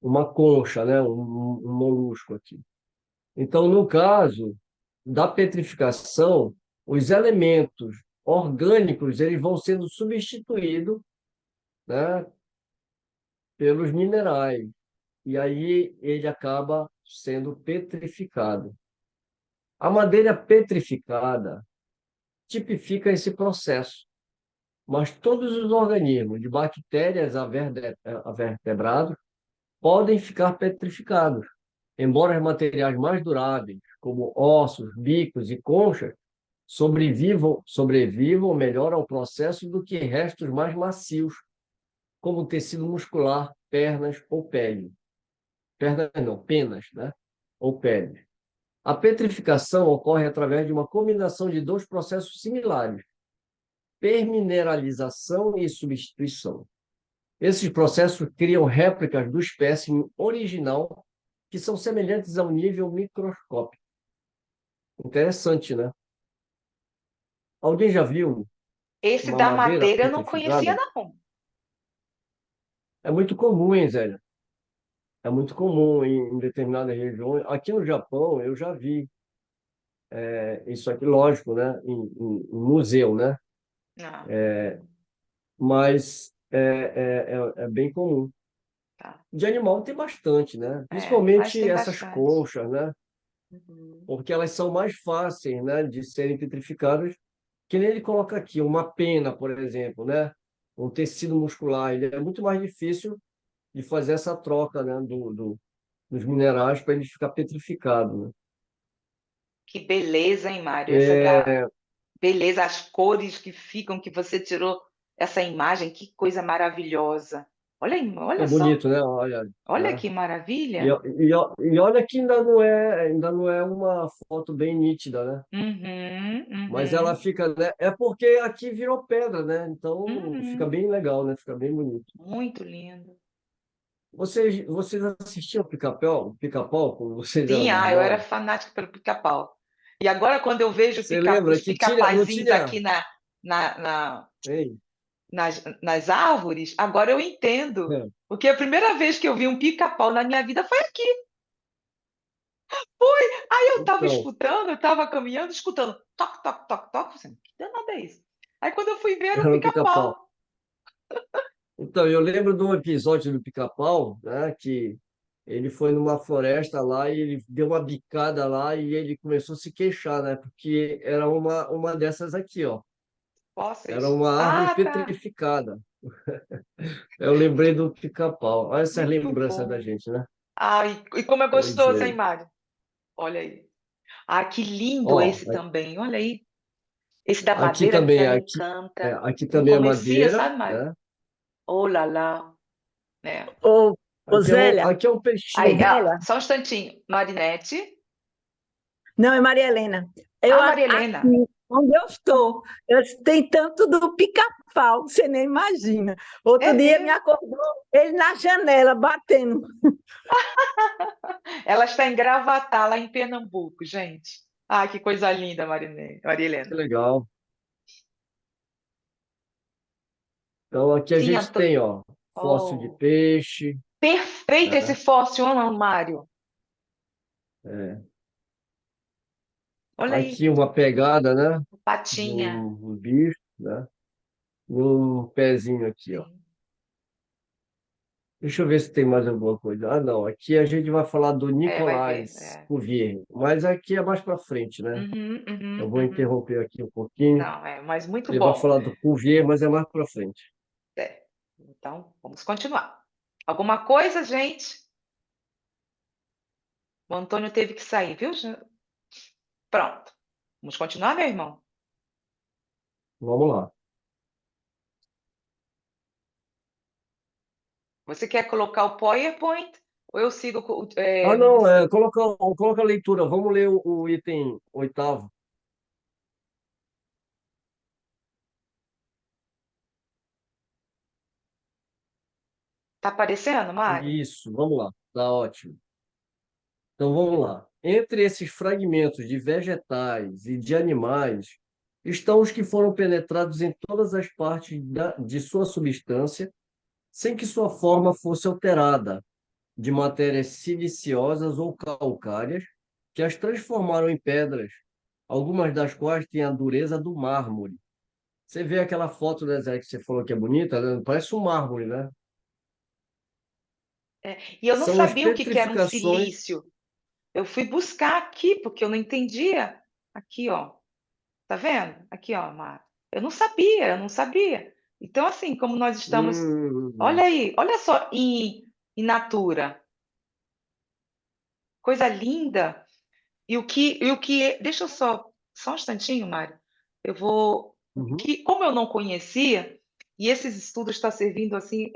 uma concha, né? Um molusco aqui. Então, no caso da petrificação, os elementos orgânicos eles vão sendo substituídos, né, pelos minerais. E aí ele acaba sendo petrificado. A madeira petrificada tipifica esse processo, mas todos os organismos, de bactérias a vertebrados, podem ficar petrificados, embora os materiais mais duráveis, como ossos, bicos e conchas, sobrevivam melhor ao processo do que restos mais macios, como tecido muscular, pernas ou pele. Pernas não, penas, né? Ou pele. A petrificação ocorre através de uma combinação de dois processos similares: permineralização e substituição. Esses processos criam réplicas do espécime original que são semelhantes ao nível microscópico. Interessante, né? Alguém já viu Esse uma da madeira madeira eu não conhecia, petrificada? não. É muito comum, hein, Zé? É muito comum em determinadas regiões. Aqui no Japão, eu já vi isso aqui, lógico, né? Em museu, né? Ah, Mas é bem comum. tá. De animal tem bastante, né? Mas Principalmente tem essas bastante. conchas, né? Uhum. Porque elas são mais fáceis, né, de serem petrificadas, que nem ele coloca aqui, uma pena, por exemplo, né? Um tecido muscular, ele é muito mais difícil de fazer essa troca, né, dos minerais para ele ficar petrificado, né? Que beleza, hein, Mário? Essa da É, beleza, as cores que ficam, que você tirou essa imagem, que coisa maravilhosa. Olha, é olha só, bonito, né? Olha, olha né? que E, maravilha. e olha que ainda não é uma foto bem nítida, né? Uhum, Mas ela uhum, fica, né? É porque aqui virou pedra, né? Então fica uhum. bem legal, né? Fica bem bonito. Muito lindo. Vocês assistiam Pica-Pau quando vocês Sim, eram mais eu era novos? fanática pelo pica-pau. E agora, quando eu vejo Você os lembra que não pica-pazinhos tinha, aqui na, hein? nas árvores, agora eu entendo. É. Porque a primeira vez que eu vi um pica-pau na minha vida foi aqui. Foi. Aí eu estava Então, escutando, eu estava caminhando, escutando toque, toque, toque, toque. Assim, que danada é isso? Aí quando eu fui ver, era um era no Pica-Pau. pica-pau. Então, eu lembro de um episódio do Pica-Pau, né? Que ele foi numa floresta lá e ele deu uma bicada lá e ele começou a se queixar, né? Porque era uma dessas aqui, ó. Era Fósseis. uma árvore Ah, tá. petrificada. Eu lembrei do Pica-Pau. Olha essas Muito lembranças da bom. gente, né? Ah, e como é Pois gostoso, é. hein, Mário? Olha aí. Ah, que lindo Ó, esse também. Olha aí. Esse da aqui madeira também, me aqui, encanta. aqui No também é comecinho, madeira, sabe, Mário? né? Oh lá lá. Né? Ô, Zélia, Aqui é um Aí, peixinho. Zélia, só um instantinho. Marinete. não, é Maria Helena. Ah, Maria Helena. Aqui, onde eu estou, tem tanto do pica-pau, você nem imagina. É Outro dia me mesmo. acordou ele na janela, batendo. Ela está em Gravatá, lá em Pernambuco, gente. Ah, que coisa linda, Maria Que Helena. legal. Então, aqui a Sim, gente tem, ó, fóssil de Oh, peixe, perfeito esse né? fóssil, não, Mário? É. Olha aí, Aqui uma pegada, né, de patinha. um bicho, né? Um pezinho aqui, ó. Sim. Deixa eu ver se tem mais alguma coisa. Ah, não. Aqui a gente vai falar do É, vai ver. Nicolás É. Cuvier, mas aqui é mais para frente, né? Uhum, Eu uhum, vou uhum. interromper aqui um pouquinho. Não, mas muito Ele vai bom. falar do Cuvier, mas é mais para frente. É. Então, vamos continuar. Alguma coisa, gente? O Antônio teve que sair, viu? Pronto. Vamos continuar, meu irmão? Vamos lá. Você quer colocar o PowerPoint ou eu sigo? Ah, não, coloca a leitura. Vamos ler o item oitavo. Tá aparecendo, Mário? Isso, vamos lá. Tá ótimo. Então vamos lá. Entre esses fragmentos de vegetais e de animais estão os que foram penetrados em todas as partes de sua substância, sem que sua forma fosse alterada, de matérias siliciosas ou calcárias, que as transformaram em pedras, algumas das quais têm a dureza do mármore. Você vê aquela foto, né, Zé, que você falou que é bonita, né? Parece um mármore, né? E eu não São as sabia o que que era um petrificações. silício. Eu fui buscar aqui, porque eu não entendia. Aqui, ó. Tá vendo? Aqui, ó, Mário. Eu não sabia. Então, assim, como nós estamos. Hum, Olha aí, olha só, em natura. Coisa linda. Deixa eu só um instantinho, Mário. Eu vou. uhum. Como eu não conhecia, e esses estudos estão servindo assim.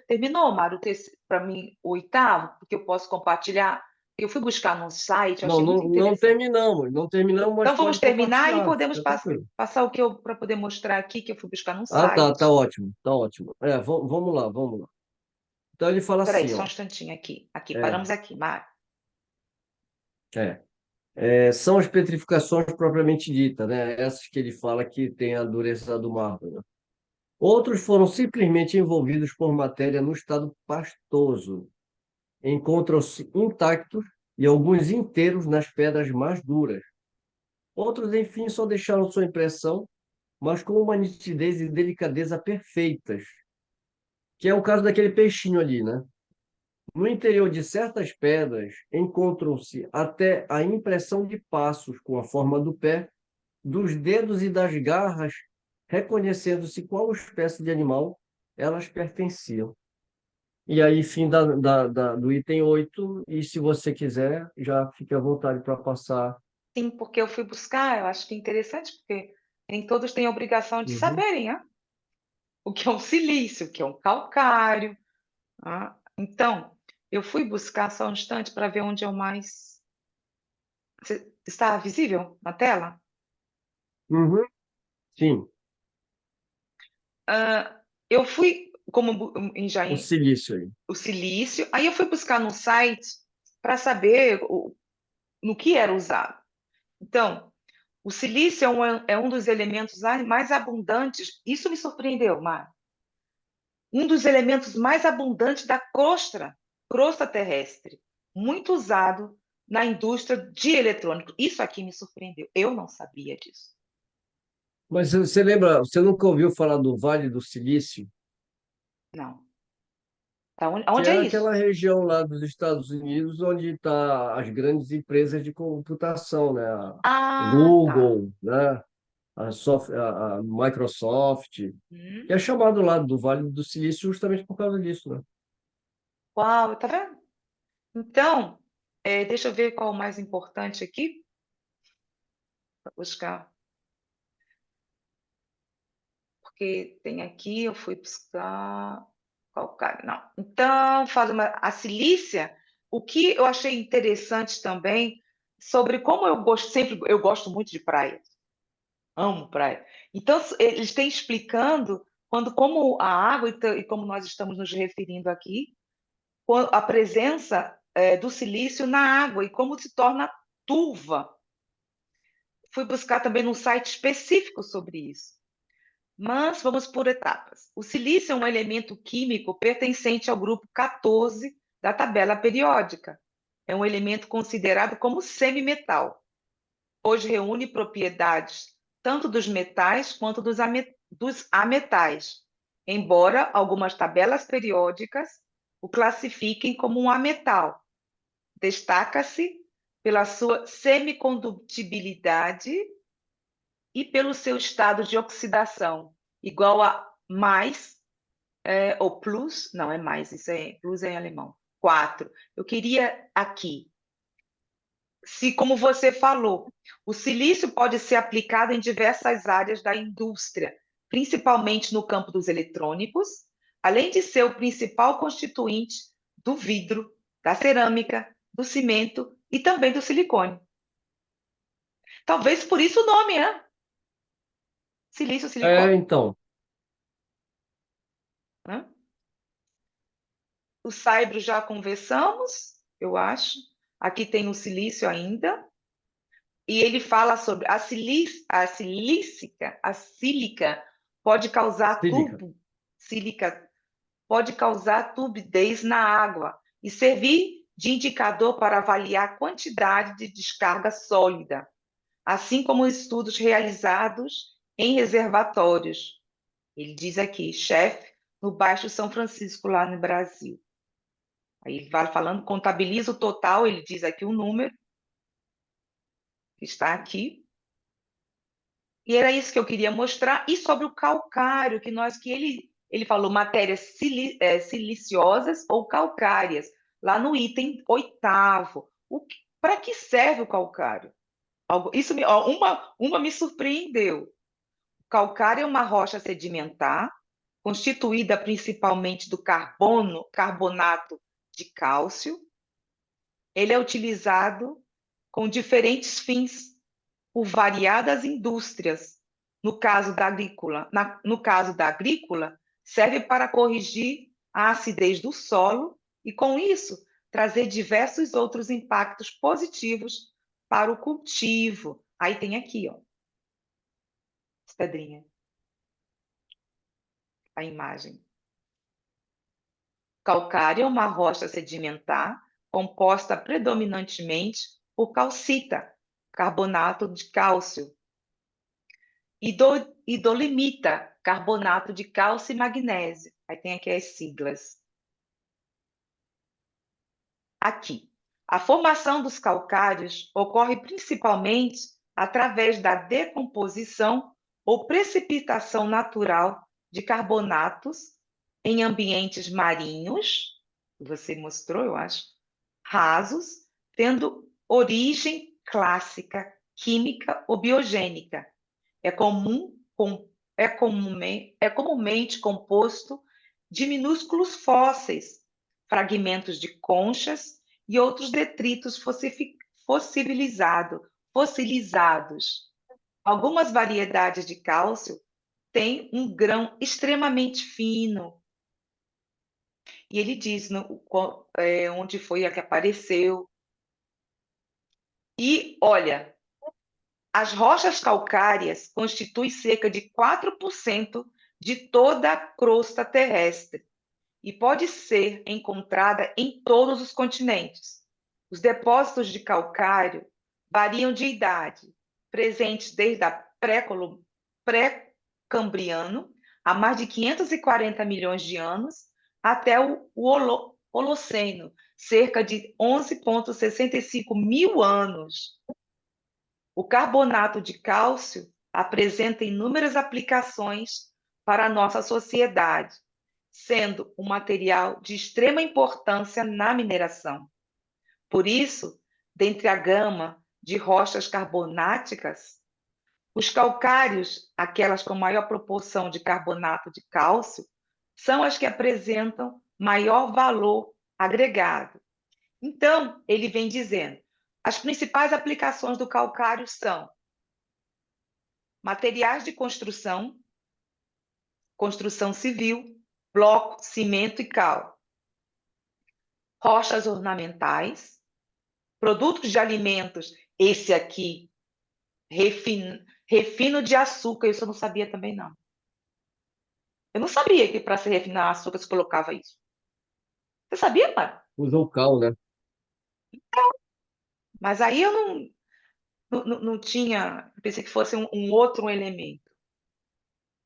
Terminou, Mário, para mim, o oitavo, porque eu posso compartilhar. Eu fui buscar no site, eu Não, achei muito não interessante. terminamos, não terminamos, mas Então vamos pode terminar e compartilhar, podemos fica tranquilo. passar o que eu para poder mostrar aqui, que eu fui buscar no Ah, tá site. ótimo, tá ótimo. É, vamos lá, vamos lá. Então ele fala Espera aí, assim, só um ó, instantinho aqui. Aqui, é, paramos aqui, Mário. é, são as petrificações propriamente ditas, né? Essas que ele fala que tem a dureza do mármore, né? Outros foram simplesmente envolvidos por matéria no estado pastoso. Encontram-se intactos e alguns inteiros nas pedras mais duras. Outros, enfim, só deixaram sua impressão, mas com uma nitidez e delicadeza perfeitas, que é o caso daquele peixinho ali, né? No interior de certas pedras encontram-se até a impressão de passos com a forma do pé, dos dedos e das garras, reconhecendo-se qual espécie de animal elas pertenciam. E aí, fim do item 8 e se você quiser, já fique à vontade para passar. Sim, porque eu fui buscar, eu acho que é interessante, porque nem todos têm a obrigação de Uhum. saberem, né? O que é um silício, o que é um calcário. Ah, então, eu fui buscar só um instante para ver onde é o mais. Está visível na tela? Uhum. Sim, Ah, eu fui, já o silício aí. o silício, aí eu fui buscar no site para saber no que era usado. Então, o silício é um dos elementos mais abundantes, isso me surpreendeu, Mar. Um dos elementos mais abundantes da crosta terrestre, muito usado na indústria de eletrônico. Isso aqui me surpreendeu. Eu não sabia disso. Mas você lembra, você nunca ouviu falar do Vale do Silício? Não. Que Aonde é é isso? aquela região lá dos Estados Unidos onde está as grandes empresas de computação, né? A Ah, tá. Google, né? A Microsoft, que Hum. é chamado lá do Vale do Silício justamente por causa disso, né? Uau, tá vendo? Então, deixa eu ver qual é o mais importante aqui. Vou buscar. Porque tem aqui, eu fui buscar calcário. Não. Então, a silícia, o que eu achei interessante também sobre como eu gosto muito de praia, amo praia. Então, eles têm explicando como a água, e como nós estamos nos referindo aqui, a presença do silício na água e como se torna turva. Fui buscar também num site específico sobre isso. Mas vamos por etapas. O silício é um elemento químico pertencente ao grupo 14 da tabela periódica. É um elemento considerado como semimetal, pois reúne propriedades tanto dos metais quanto dos ametais, embora algumas tabelas periódicas o classifiquem como um ametal. Destaca-se pela sua semicondutibilidade e pelo seu estado de oxidação, igual a mais, ou plus, não é mais, isso é plus é em alemão, 4. Eu queria aqui, se como você falou, o silício pode ser aplicado em diversas áreas da indústria, principalmente no campo dos eletrônicos, além de ser o principal constituinte do vidro, da cerâmica, do cimento e também do silicone. Talvez por isso o nome, né? Silício, silicone. Então, Né? O saibro já conversamos, eu acho. Aqui tem o silício ainda. E ele fala sobre a sílica pode causar sílica. sílica pode causar turbidez na água e servir de indicador para avaliar a quantidade de descarga sólida, assim como estudos realizados em reservatórios. Ele diz aqui, chefe, no Baixo São Francisco, lá no Brasil. Aí ele vai falando, contabiliza o total, ele diz aqui o número, que está aqui. E era isso que eu queria mostrar. E sobre o calcário, que ele falou matérias siliciosas ou calcárias, lá no item 8º. Para que serve o calcário? Isso uma me surpreendeu. O calcário é uma rocha sedimentar, constituída principalmente do carbonato de cálcio. Ele é utilizado com diferentes fins por variadas indústrias. No caso da agrícola, serve para corrigir a acidez do solo e, com isso, trazer diversos outros impactos positivos para o cultivo. Aí tem aqui, ó, as pedrinhas, a imagem. Calcário é uma rocha sedimentar composta predominantemente por calcita, carbonato de cálcio, e dolimita, carbonato de cálcio e magnésio. Aí tem aqui as siglas. Aqui. A formação dos calcários ocorre principalmente através da decomposição ou precipitação natural de carbonatos em ambientes marinhos, que você mostrou, eu acho, rasos, tendo origem clássica, química ou biogênica. É comumente composto de minúsculos fósseis, fragmentos de conchas e outros detritos fossilizados. Algumas variedades de cálcio têm um grão extremamente fino. E ele diz onde foi a que apareceu. E, olha, as rochas calcárias constituem cerca de 4% de toda a crosta terrestre e pode ser encontrada em todos os continentes. Os depósitos de calcário variam de idade, presentes desde a pré-cambriano, há mais de 540 milhões de anos, até o Holoceno, cerca de 11,65 mil anos. O carbonato de cálcio apresenta inúmeras aplicações para a nossa sociedade, sendo um material de extrema importância na mineração. Por isso, dentre a gama de rochas carbonáticas, Os calcários, aquelas com maior proporção de carbonato de cálcio, são as que apresentam maior valor agregado. Então, ele vem dizendo, as principais aplicações do calcário são materiais de construção, construção civil, bloco, cimento e cal, rochas ornamentais, produtos de alimentos, esse aqui, refino de açúcar, isso eu não sabia também não. Eu não sabia que para se refinar açúcar se colocava isso. Você sabia, mano? Usa o cal, né? Mas aí eu não tinha, pensei que fosse um outro elemento.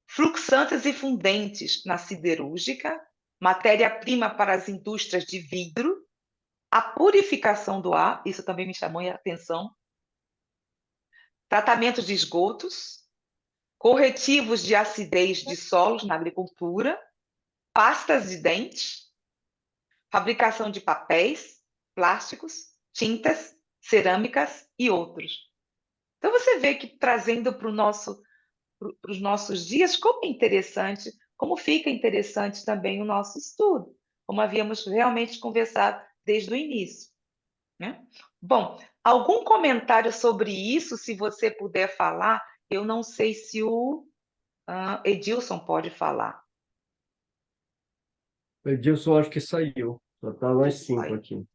Fluxantes e fundentes na siderúrgica, matéria-prima para as indústrias de vidro, a purificação do ar, isso também me chamou a atenção, tratamento de esgotos, corretivos de acidez de solos na agricultura, pastas de dente, fabricação de papéis, plásticos, tintas, cerâmicas e outros. Então você vê que trazendo para os nossos dias, como é interessante, como fica interessante também o nosso estudo, como havíamos realmente conversado desde o início, né? Bom, algum comentário sobre isso, se você puder falar? Eu não sei se o Edilson pode falar. O Edilson acho que saiu. Só tá nós 5 Saiu. aqui.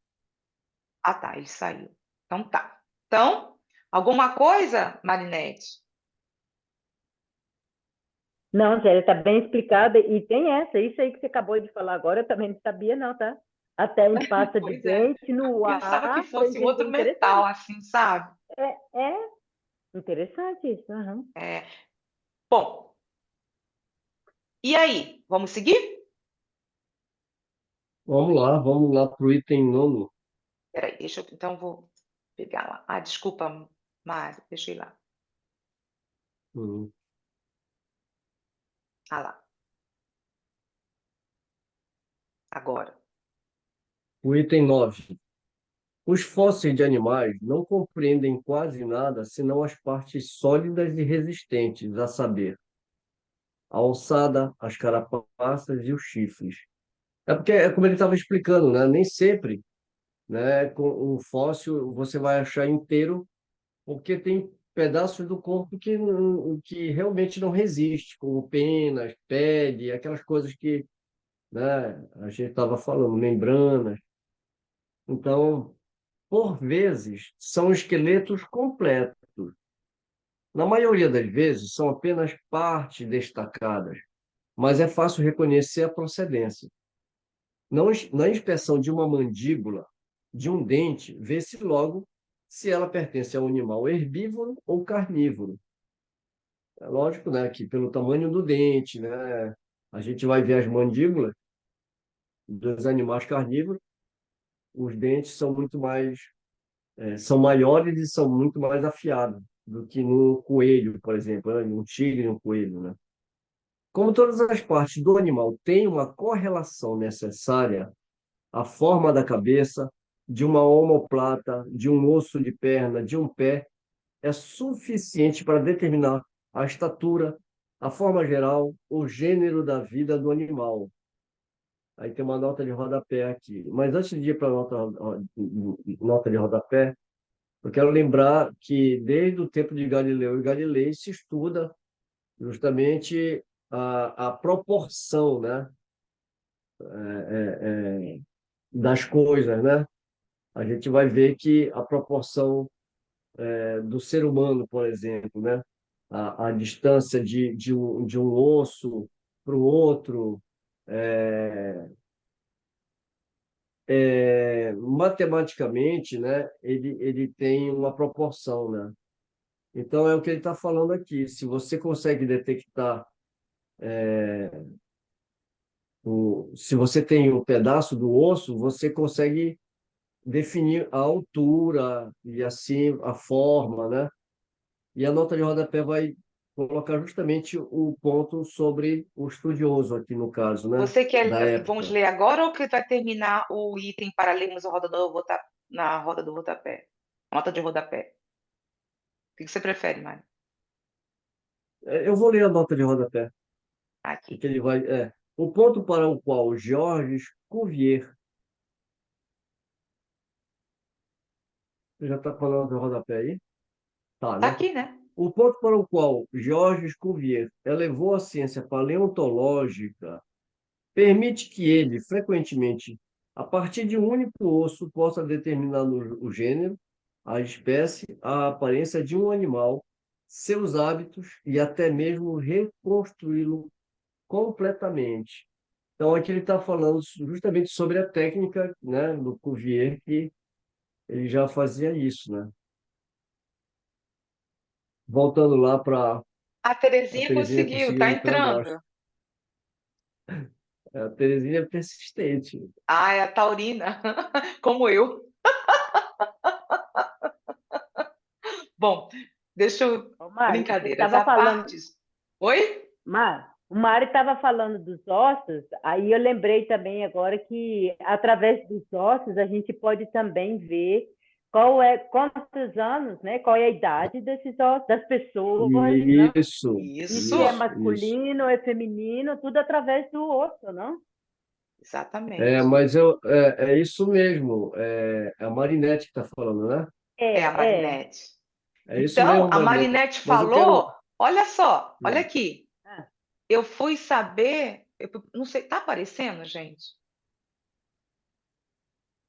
Ah, tá, ele saiu. Então tá. Então, alguma coisa, Marinete? Não, Zélia, está bem explicada. E tem isso aí que você acabou de falar agora, eu também não sabia, não, tá? Até em pasta de Pois é. dente, no Pensava que ar, fosse é outro metal, interessante. assim, sabe? É interessante isso. Aham. É. Bom, e aí? Vamos seguir? Vamos lá para o item 9. Peraí, então eu vou pegar lá. Ah, desculpa, Mário, deixa eu ir lá. Hum. Ah lá, agora. O item 9. Os fósseis de animais não compreendem quase nada senão as partes sólidas e resistentes, a saber, a ossada, as carapaças e os chifres. É porque, é como ele estava explicando, né? Nem sempre, né, com um fóssil você vai achar inteiro, porque tem pedaços do corpo que realmente não resiste, como penas, pele, aquelas coisas que, né, a gente estava falando, membranas. Então, por vezes, são esqueletos completos. Na maioria das vezes, são apenas partes destacadas, mas é fácil reconhecer a procedência. Na inspeção de uma mandíbula, de um dente, vê-se logo se ela pertence a um animal herbívoro ou carnívoro. É lógico, né, que pelo tamanho do dente, né, a gente vai ver as mandíbulas dos animais carnívoros, os dentes são muito mais, são maiores e são muito mais afiados do que no coelho, por exemplo, né, um tigre e um coelho, né? Como todas as partes do animal têm uma correlação necessária, a forma da cabeça, de uma omoplata, de um osso de perna, de um pé, é suficiente para determinar a estatura, a forma geral, o gênero da vida do animal. Aí tem uma nota de rodapé aqui. Mas antes de ir para a nota de rodapé, eu quero lembrar que desde o tempo de Galileu e Galilei se estuda justamente a proporção, né, das coisas, né? A gente vai ver que a proporção do ser humano, por exemplo, né? A distância de um osso para o outro, matematicamente, né? Ele tem uma proporção, né? Então, é o que ele está falando aqui. Se você consegue detectar, se você tem um pedaço do osso, você consegue definir a altura e assim a forma, né? E a nota de rodapé vai colocar justamente o ponto sobre o estudioso aqui no caso, né? Você Da quer, vamos época. ler agora ou que vai terminar o item para lermos na roda do rodapé? Nota de rodapé. O que você prefere, Mário? Eu vou ler a nota de rodapé, Aqui. que ele vai. O ponto para o qual Georges Cuvier. Já está falando do rodapé aí? Tá, Tá né? aqui, né? O ponto para o qual Georges Cuvier elevou a ciência paleontológica permite que ele, frequentemente, a partir de um único osso, possa determinar o gênero, a espécie, a aparência de um animal, seus hábitos e até mesmo reconstruí-lo completamente. Então, aqui ele está falando justamente sobre a técnica, né, do Cuvier, que ele já fazia isso, né? Voltando lá para A a Terezinha Terezinha conseguiu, conseguiu tá entrar, mostra. entrando. A Terezinha é persistente. Ah, é a taurina, como eu. Bom, deixa eu... Ô, Mari, você Brincadeiras estava à falando, parte. Oi? O Mário estava falando dos ossos, aí eu lembrei também agora que através dos ossos a gente pode também ver quantos anos, né? Qual é a idade desses ossos, das pessoas, né? E se é Isso, Isso. masculino, é feminino, tudo através do osso, não? exatamente. Mas é isso mesmo. É a Marinette que está falando, né? É a É. Marinette. É isso Então, mesmo, a Marinette. Marinette Mas eu quero. falou, olha só, olha aqui. Ah, Eu fui saber, eu não sei, tá aparecendo, gente?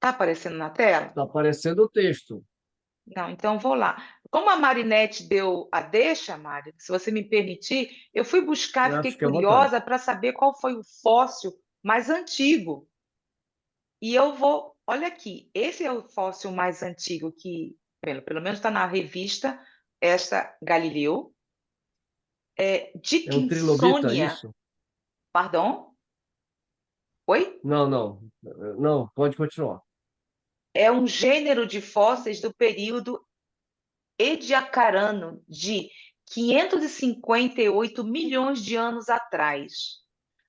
Tá aparecendo na tela? Está aparecendo o texto. Não, então vou lá. Como a Marinette deu a deixa, Mari, se você me permitir, eu fui buscar, Né? fiquei Fique à vontade. curiosa para saber qual foi o fóssil mais antigo. E eu vou, olha aqui, esse é o fóssil mais antigo que, pelo menos está na revista, esta Galileu, É um trilobita, Dickinsonia, isso? pardon? Oi? Não, não. Não, pode continuar. É um gênero de fósseis do período Ediacarano de 558 milhões de anos atrás.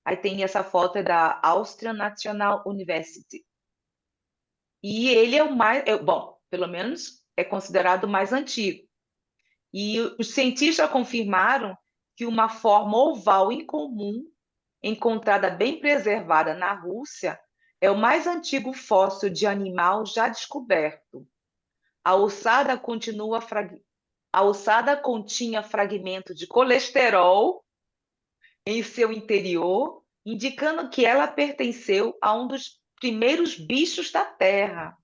Aí tem essa foto é da Austrian National University. E ele é o mais, bom, pelo menos é considerado o mais antigo. E os cientistas confirmaram que uma forma oval incomum, encontrada bem preservada na Rússia, é o mais antigo fóssil de animal já descoberto. A ossada A ossada continha fragmento de colesterol em seu interior, indicando que ela pertenceu a um dos primeiros bichos da Terra.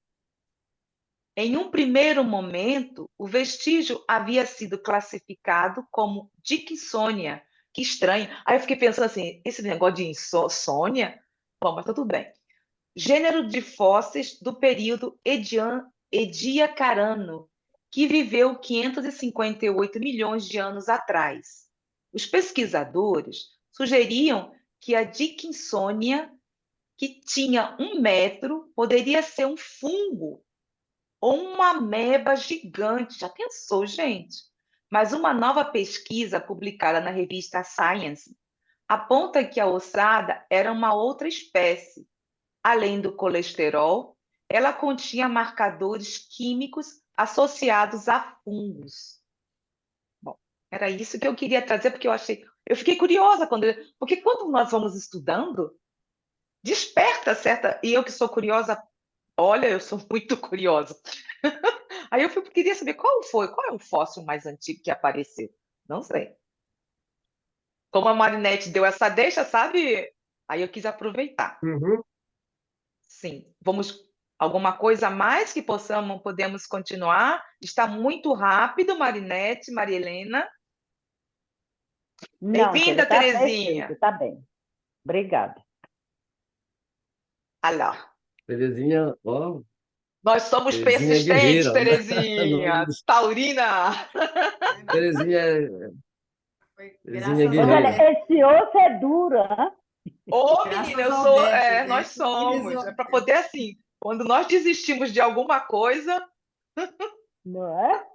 Em um primeiro momento, o vestígio havia sido classificado como Dickinsonia. Que estranho. Aí eu fiquei pensando assim, esse negócio de insônia? Bom, mas tá tudo bem. Gênero de fósseis do período Ediacarano, que viveu 558 milhões de anos atrás. Os pesquisadores sugeriam que a Dickinsonia, que tinha 1 metro, poderia ser um fungo ou uma ameba gigante. Já pensou, gente? Mas uma nova pesquisa publicada na revista Science aponta que a ossada era uma outra espécie. Além do colesterol, ela continha marcadores químicos associados a fungos. Bom, era isso que eu queria trazer, porque eu fiquei curiosa porque quando nós vamos estudando, desperta certa, e eu que sou curiosa, olha, eu sou muito curiosa. Aí queria saber qual é o fóssil mais antigo que apareceu? Não sei. Como a Marinette deu essa deixa, sabe? Aí eu quis aproveitar. Uhum. Sim, vamos alguma coisa a mais que podemos continuar? Está muito rápido, Marinette, Maria Helena. não, Tere, Bem-vinda, tá perfeito, Terezinha. tá bem. Obrigada. Olha lá. Terezinha, ó, Nós somos Terezinha é persistentes, guerreira, né? Terezinha. Taurina. Terezinha, Foi Terezinha é graças Mas ao olha, guerreira. Deco. esse osso é duro, hein? Ô, menina, Graças eu ao sou. Deco. O Nós Deco que somos. É para resolveu. poder, assim, quando nós desistimos de alguma coisa, Não é?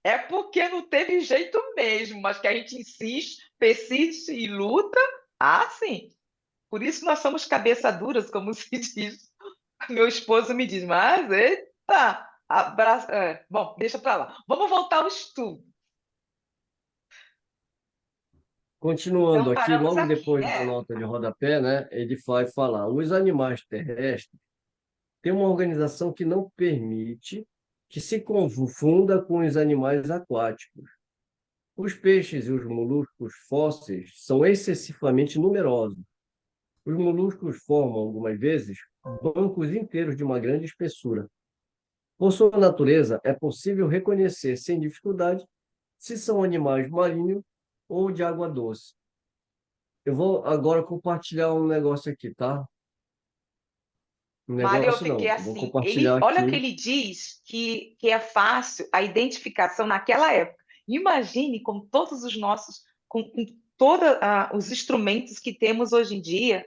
é porque não teve jeito mesmo, mas que a gente insiste, persiste e luta. Ah, sim. Por isso nós somos cabeça duras, como se diz. Meu esposo me diz, mas eita, abraço. Bom, deixa para lá. Vamos voltar ao estudo. continuando Então, aqui, paramos logo aqui. depois da nota de rodapé, né, ele vai falar: os animais terrestres têm uma organização que não permite que se confunda com os animais aquáticos. Os peixes e os moluscos fósseis são excessivamente numerosos. Os moluscos formam, algumas vezes, bancos inteiros de uma grande espessura. Por sua natureza, é possível reconhecer sem dificuldade se são animais marinhos ou de água doce. Eu vou agora compartilhar um negócio aqui, tá? Um Mário, eu negócio fiquei não, vou assim. compartilhar Olha o que aqui. ele diz que é fácil a identificação naquela época. Imagine com todos os nossos, com todos os instrumentos que temos hoje em dia.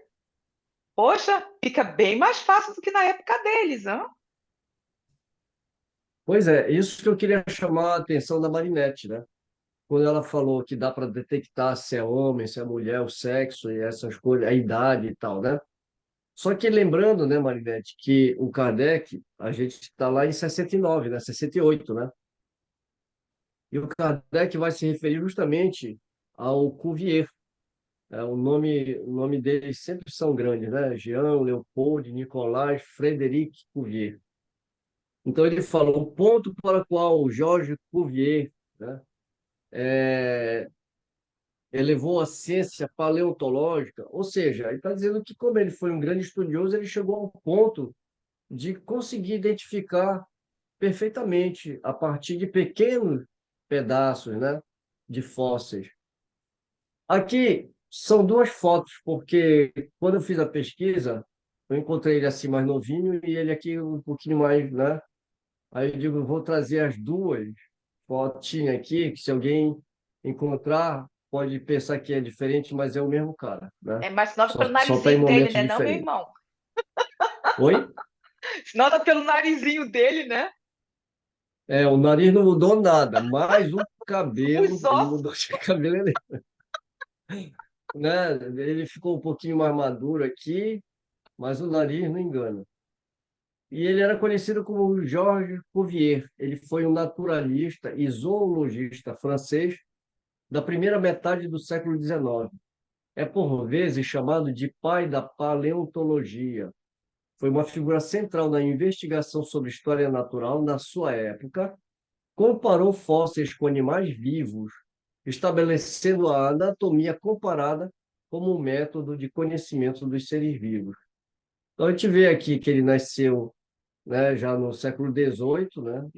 Poxa, fica bem mais fácil do que na época deles, hã? Pois é, isso que eu queria chamar a atenção da Marinette, né? Quando ela falou que dá para detectar se é homem, se é mulher, o sexo e essas coisas, a idade e tal, né? Só que lembrando, né, Marinette, que o Kardec, a gente está lá em 69, né? 68, né? E o Kardec vai se referir justamente ao Cuvier. O nome deles sempre são grandes, né? Jean, Leopold, Nicolas, Frederic Cuvier. Então ele falou o ponto para o qual Georges Cuvier, né, elevou a ciência paleontológica, ou seja, ele está dizendo que como ele foi um grande estudioso, ele chegou ao ponto de conseguir identificar perfeitamente a partir de pequenos pedaços, né, de fósseis. Aqui são duas fotos, porque quando eu fiz a pesquisa, eu encontrei ele assim mais novinho e ele aqui um pouquinho mais, né? Aí eu digo, vou trazer as duas fotinhas aqui, que se alguém encontrar, pode pensar que é diferente, mas é o mesmo cara, né? É, mas se nota pelo Só está em narizinho dele, momentos né, não, meu diferentes. irmão? Oi? Se nota pelo narizinho dele, né? É, o nariz não mudou nada, mas o Os cabelo, ele ossos. mudou de cabelo, né? Ele ficou um pouquinho mais maduro aqui, mas o nariz não engana. E ele era conhecido como Georges Cuvier. Ele foi um naturalista e zoologista francês da primeira metade do século XIX. É por vezes chamado de pai da paleontologia. Foi uma figura central na investigação sobre história natural na sua época. Comparou fósseis com animais vivos, estabelecendo a anatomia comparada como um método de conhecimento dos seres vivos. Então, a gente vê aqui que ele nasceu, né, já no século XVIII, né,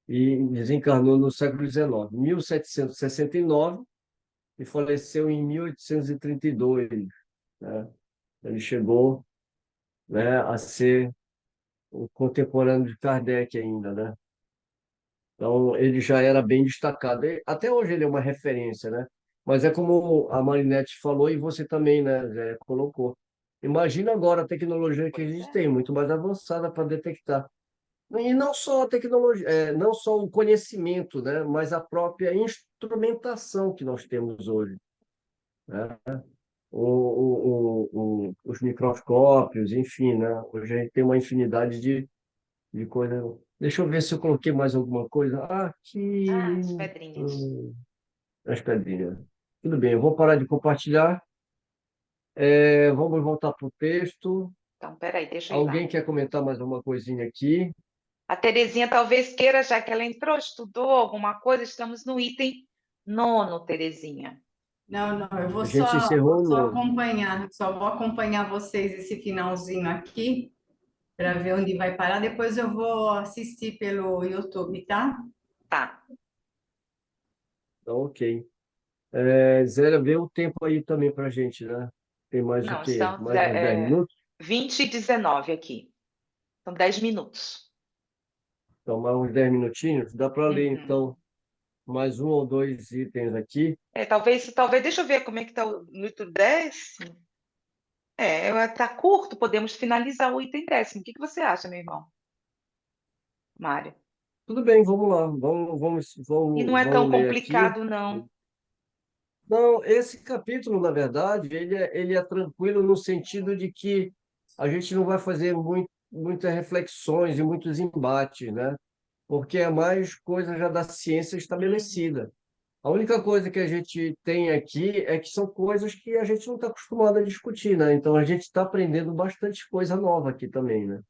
e desencarnou no século XIX, 1769, e faleceu em 1832, né? Ele chegou, né, a ser o contemporâneo de Kardec ainda, né? Então, ele já era bem destacado. Até hoje ele é uma referência, né? Mas é como a Marinette falou e você também, né, Zé, colocou. Imagina agora a tecnologia que a Pois gente é. tem, muito mais avançada para detectar. E não só a tecnologia, não só o conhecimento, né, mas a própria instrumentação que nós temos hoje, né? Os microscópios, enfim, né? Hoje a gente tem uma infinidade de coisas. Deixa eu ver se eu coloquei mais alguma coisa. Ah, Ah, as aqui, pedrinhas. as pedrinhas. Tudo bem, eu vou parar de compartilhar. Vamos voltar para o texto. Então, peraí, deixa eu ir lá. Alguém quer comentar mais uma coisinha aqui? A Terezinha talvez queira, já que ela entrou, estudou alguma coisa, estamos no item nono, Terezinha. Não, não, eu A gente encerrou vou o só nono. acompanhar, só vou acompanhar vocês esse finalzinho aqui para ver onde vai parar. Depois eu vou assistir pelo YouTube, tá? Tá. Então, ok. Zé, vê o tempo aí também para a gente, né? Tem mais o Não, quê? estamos Mais uns 10 minutos? 20 e 19 aqui. São 10 minutos. Então, mais uns 10 minutinhos. Dá para ler, Uhum. então, mais um ou dois itens aqui. Talvez, deixa eu ver como é que está no item 10. Tá curto, podemos finalizar o item 10º. O que que você acha, meu irmão? Mário? Tudo bem, vamos lá. E não é tão Vamos ler aqui. complicado, não. Não, esse capítulo, na verdade, ele é tranquilo no sentido de que a gente não vai fazer muitas reflexões e muitos embates, né? Porque é mais coisa já da ciência Hum, estabelecida. A única coisa que a gente tem aqui é que são coisas que a gente não está acostumado a discutir, né? Então a gente está aprendendo bastante coisa nova aqui também, né?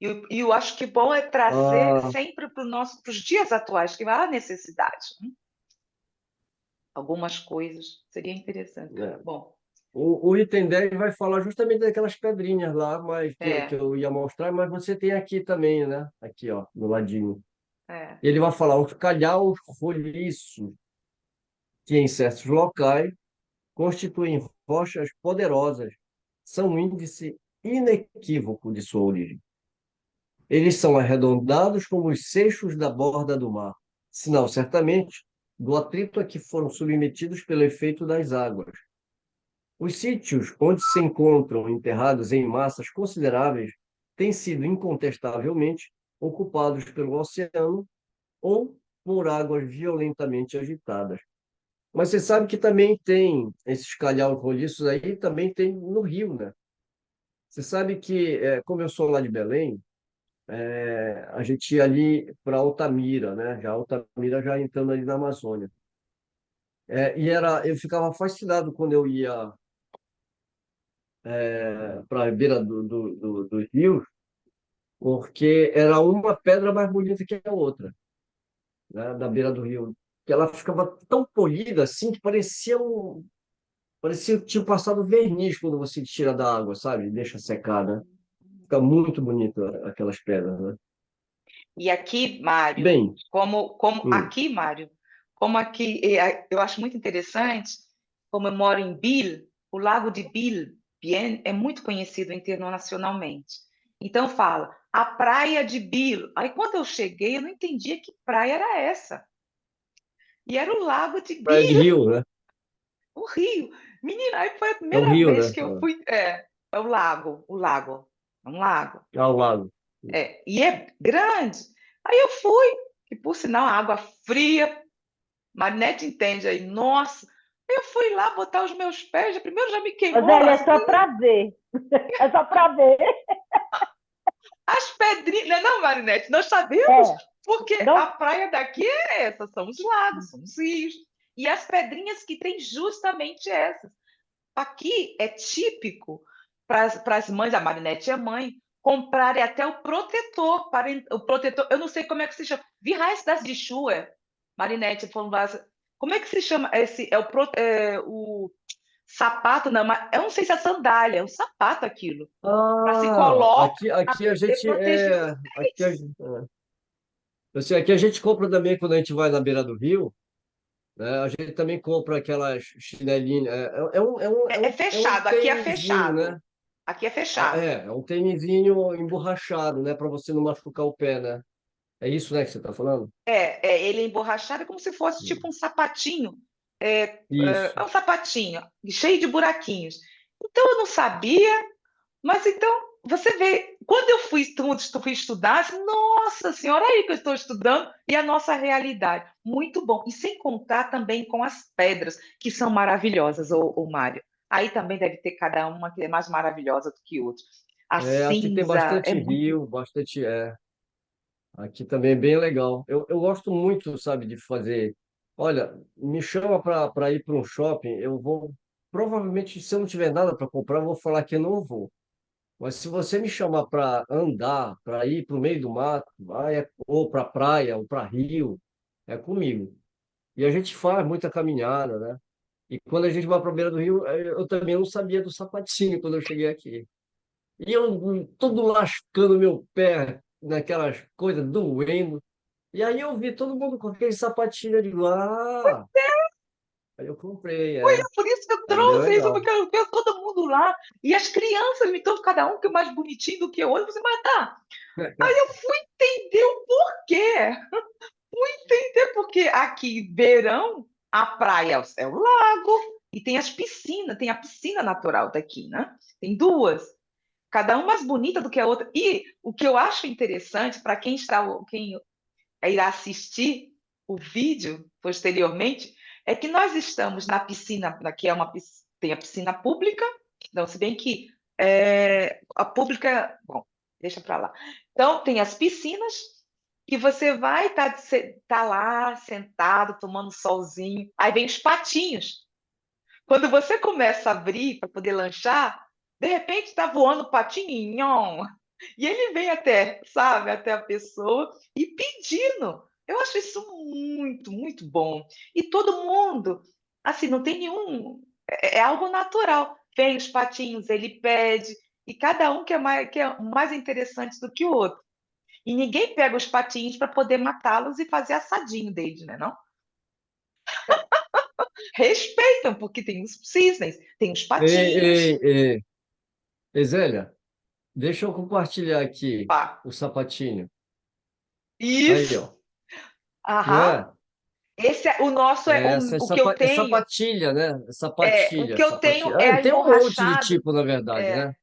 E eu acho que bom é trazer Ah, sempre para os dias atuais, que há necessidade. Algumas coisas seria interessante. né? Bom, O item 10 vai falar justamente daquelas pedrinhas lá, mas que é, eu ia mostrar, mas você tem aqui também, né? Aqui, ó, do ladinho. é. Ele vai falar os calhaus roliços, que em certos locais constituem rochas poderosas, são um índice inequívoco de sua origem. Eles são arredondados como os seixos da borda do mar, sinal certamente do atrito a que foram submetidos pelo efeito das águas. Os sítios onde se encontram enterrados em massas consideráveis têm sido incontestavelmente ocupados pelo oceano ou por águas violentamente agitadas. Mas você sabe que também tem esses calhaus roliços aí, também tem no Rio, né? Você sabe que, como eu sou lá de Belém, a gente ia ali para Altamira, né? Já Altamira já entrando ali na Amazônia. Eu ficava fascinado quando eu ia para a beira do rio, porque era uma pedra mais bonita que a outra, né? Da beira do rio. Que ela ficava tão polida assim que parecia que tinha passado verniz quando você tira da água, sabe? Deixa secar, né? Fica muito bonito aquelas pedras, né? E aqui, Mário, Bem, como hum, aqui, Mário, como aqui, eu acho muito interessante, como eu moro em Biel, o Lago de Biel é muito conhecido internacionalmente. Então fala, a praia de Biel. Aí quando eu cheguei, eu não entendia que praia era essa. E era o Lago de praia de Biel, rio, né? o Rio. Menina, aí foi a É o primeira rio, vez né? que eu fui. É é um lago. Ao lado. E é grande. Aí eu fui, e por sinal, água fria, Marinette entende aí, nossa. Eu fui lá botar os meus pés, primeiro já me queimou Roseli, é as, só para ver. É só para ver. as pedrinhas. Não, não, Marinette, nós sabemos, É, porque a não, praia daqui é essa, são os lagos, são os rios. E as pedrinhas que tem justamente essas. Aqui é típico para as mães, a Marinette é mãe, comprarem até o protetor, o protetor, eu não sei como é que se chama, Virrais das de Chua, Marinette, como é que se chama esse, o sapato, não, mas eu não sei se é sandália, é um sapato aquilo, para se Ah, coloca aqui a para gente proteger os aqui pés. aqui a gente compra também quando a gente vai na beira do rio, né? A gente também compra aquelas chinelinhas, É é um fechado, aqui é tênisinho, né? fechado, aqui é fechado. É um tênisinho emborrachado, né? Para você não machucar o pé, né? É isso, né, que você está falando? Ele é emborrachado, é como se fosse tipo um sapatinho. É Isso. um sapatinho, cheio de buraquinhos. Então eu não sabia, mas então você vê, quando eu fui estudar, assim, nossa senhora, aí que eu estou estudando, e a nossa realidade. Muito bom. E sem contar também com as pedras, que são maravilhosas, o Mário. Aí também deve ter cada uma que é mais maravilhosa do que outra. A Aqui tem cinza é bastante muito. rio, bastante. Aqui também é bem legal. Eu gosto muito, sabe, de fazer. Olha, me chama para ir para um shopping, eu vou. Provavelmente, se eu não tiver nada para comprar, eu vou falar que eu não vou. Mas se você me chamar para andar, para ir para o meio do mato, ou para praia, ou para rio, é comigo. E a gente faz muita caminhada, né? E quando a gente vai para a beira do rio, eu também não sabia do sapatinho quando eu cheguei aqui. E eu todo lascando meu pé naquelas coisas, doendo. E aí eu vi todo mundo com aquele sapatinho de lá. Aí eu comprei, Por isso que eu Aí bem trouxe isso, legal. porque eu quero todo mundo lá. E as crianças, então, cada um que é mais bonitinho do que o outro, você vai tá. Aí eu fui entender o porquê. Fui entender porque aqui, verão, a praia é o lago e tem as piscinas, tem a piscina natural daqui, né? Tem duas, cada uma mais bonita do que a outra. E o que eu acho interessante para quem irá assistir o vídeo posteriormente, é que nós estamos na piscina, que tem a piscina pública, não, se bem que a pública, bom, deixa para lá. Então, tem as piscinas, que você vai estar tá lá sentado, tomando solzinho, aí vem os patinhos. Quando você começa a abrir para poder lanchar, de repente está voando o patinho, nhon, e ele vem até, sabe, até a pessoa e pedindo. Eu acho isso muito, muito bom. E todo mundo, assim, não tem nenhum. É algo natural. Vem os patinhos, ele pede, e cada um quer mais interessante do que o outro. E ninguém pega os patinhos para poder matá-los e fazer assadinho deles, né, não? Respeitam, porque tem os cisnes, tem os Ei, patinhos. ei, ei, ei, Zélia, deixa eu compartilhar aqui Pá. o sapatinho. Aí, Isso. ó. Não Aham. é? Esse é o nosso, Essa o que eu é tenho. sapatilha, né? É O sapatilha, que eu tenho sapatilha. é Ah, a tem um monte de emborrachado. tipo, na verdade, É. né?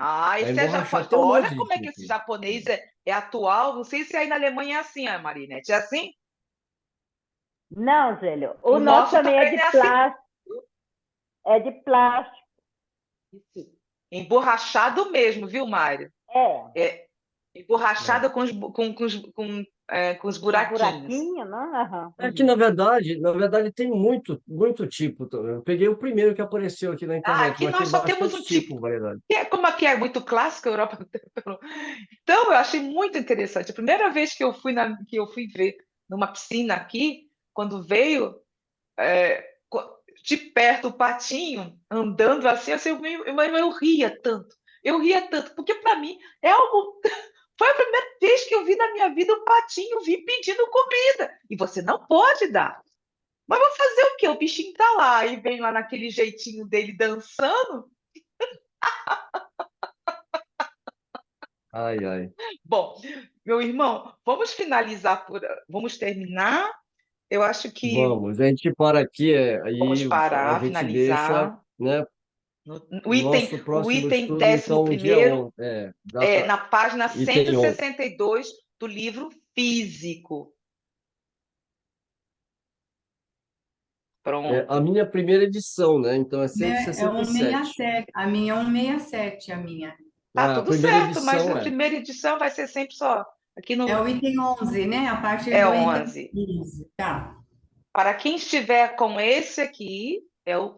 Ah, A esse é emborrachada japonês. tem um Olha monte de como é que esse tipo. japonês é atual. Não sei se aí na Alemanha é assim, Marinette. É assim? Não, Zélio, o O nosso nosso também também é assim. é de plástico. Isso. Emborrachado mesmo, viu, Mário? É, É É. emborrachado com os os buraquinhos. buraquinhos, né? Aham. É que, Uhum. na verdade, tem muito, muito tipo também. Eu peguei o primeiro que apareceu aqui na Ah, internet, aqui mas nós tem só temos bastante um tipo. tipo, variedade. Como aqui é muito clássico, a Europa. Então, eu achei muito interessante. A primeira vez que eu fui ver numa piscina aqui, quando veio de perto o patinho andando assim, eu ria tanto. Eu ria tanto, porque para mim é algo. Foi a primeira vez que eu vi na minha vida um patinho vir pedindo comida. E você não pode dar. Mas vou fazer o quê? O bichinho tá lá e vem lá naquele jeitinho dele dançando. Ai, ai. Bom, meu irmão, vamos terminar. Eu acho que Vamos, a gente para aqui, vamos aí a parar, gente deixa, finalizar. né, O o item, nosso o próximo item estudo, décimo então, dia primeiro 11, é data, na página cento item e 11. sessenta e dois do livro físico. É Pronto. a minha primeira edição, né? Então é cento e É sessenta e um sete. 67. A minha é um 67, a minha. Tá A tudo primeira certo, mas edição a primeira edição vai ser sempre só. Aqui É no o item 11, né? A partir é do item 11. 15. Tá. Para quem estiver com esse aqui, é o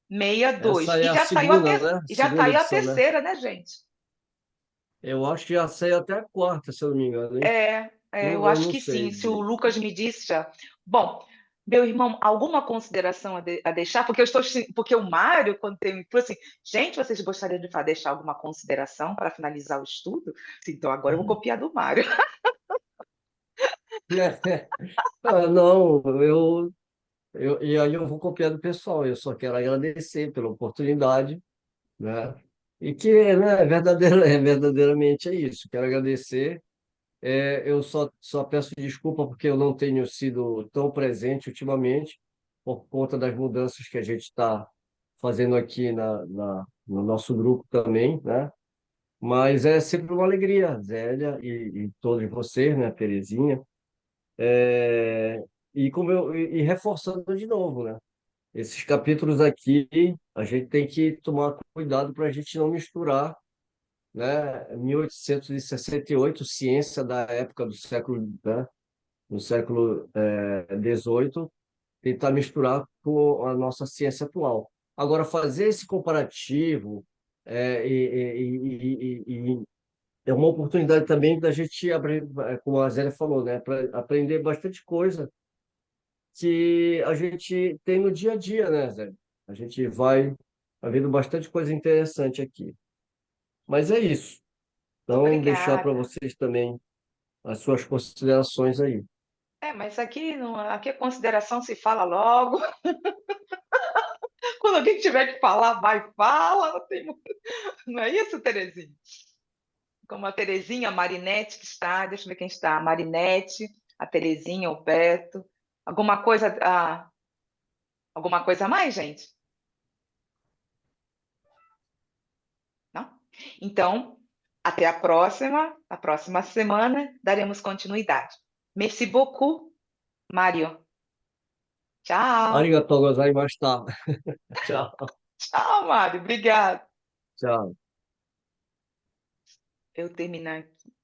162. essa é E a já saiu a, segunda, né? já tá Segunda aí a edição, né? terceira, né, gente? Eu acho que já saiu até a quarta, se eu não me engano, hein? Eu Eu acho não que sei sim, se o dizer. Lucas me disse já. Bom, meu irmão, alguma consideração a deixar? Porque o Mário, quando tem, falou assim, gente, vocês gostariam de deixar alguma consideração para finalizar o estudo? Então agora eu vou copiar do Mário. Ah, não, e aí eu vou copiar do pessoal. Eu só quero agradecer pela oportunidade, né? E que, né, verdadeiramente é isso. Quero agradecer. Eu só peço desculpa porque eu não tenho sido tão presente ultimamente, por conta das mudanças que a gente está fazendo aqui no nosso grupo também, né? Mas é sempre uma alegria, Zélia e todos vocês, né, Terezinha? E reforçando de novo, né? Esses capítulos aqui, a gente tem que tomar cuidado para a gente não misturar, né? 1868, ciência da época do século, né? No século XVIII, tentar misturar com a nossa ciência atual. Agora, fazer esse comparativo e é uma oportunidade também da gente abrir, como a Zélia falou, né? Para aprender bastante coisa que a gente tem no dia a dia, né, Zélia? A gente vai vendo bastante coisa interessante aqui. Mas é isso. Então, deixar para Obrigada. vocês também as suas considerações aí. Mas aqui, aqui a consideração se fala logo. Quando alguém tiver que falar, vai e fala. Não é isso, Terezinha? Como a Terezinha, a Marinete que está, deixa eu ver quem está, a Marinete, a Terezinha, o Beto. Alguma coisa a mais, gente? Não? Então, até a próxima semana, daremos continuidade. Merci beaucoup, Mário. Tchau. Arigatou gozaimashita. Tchau. Tchau, Mário. Obrigado. Tchau. Eu terminar aqui.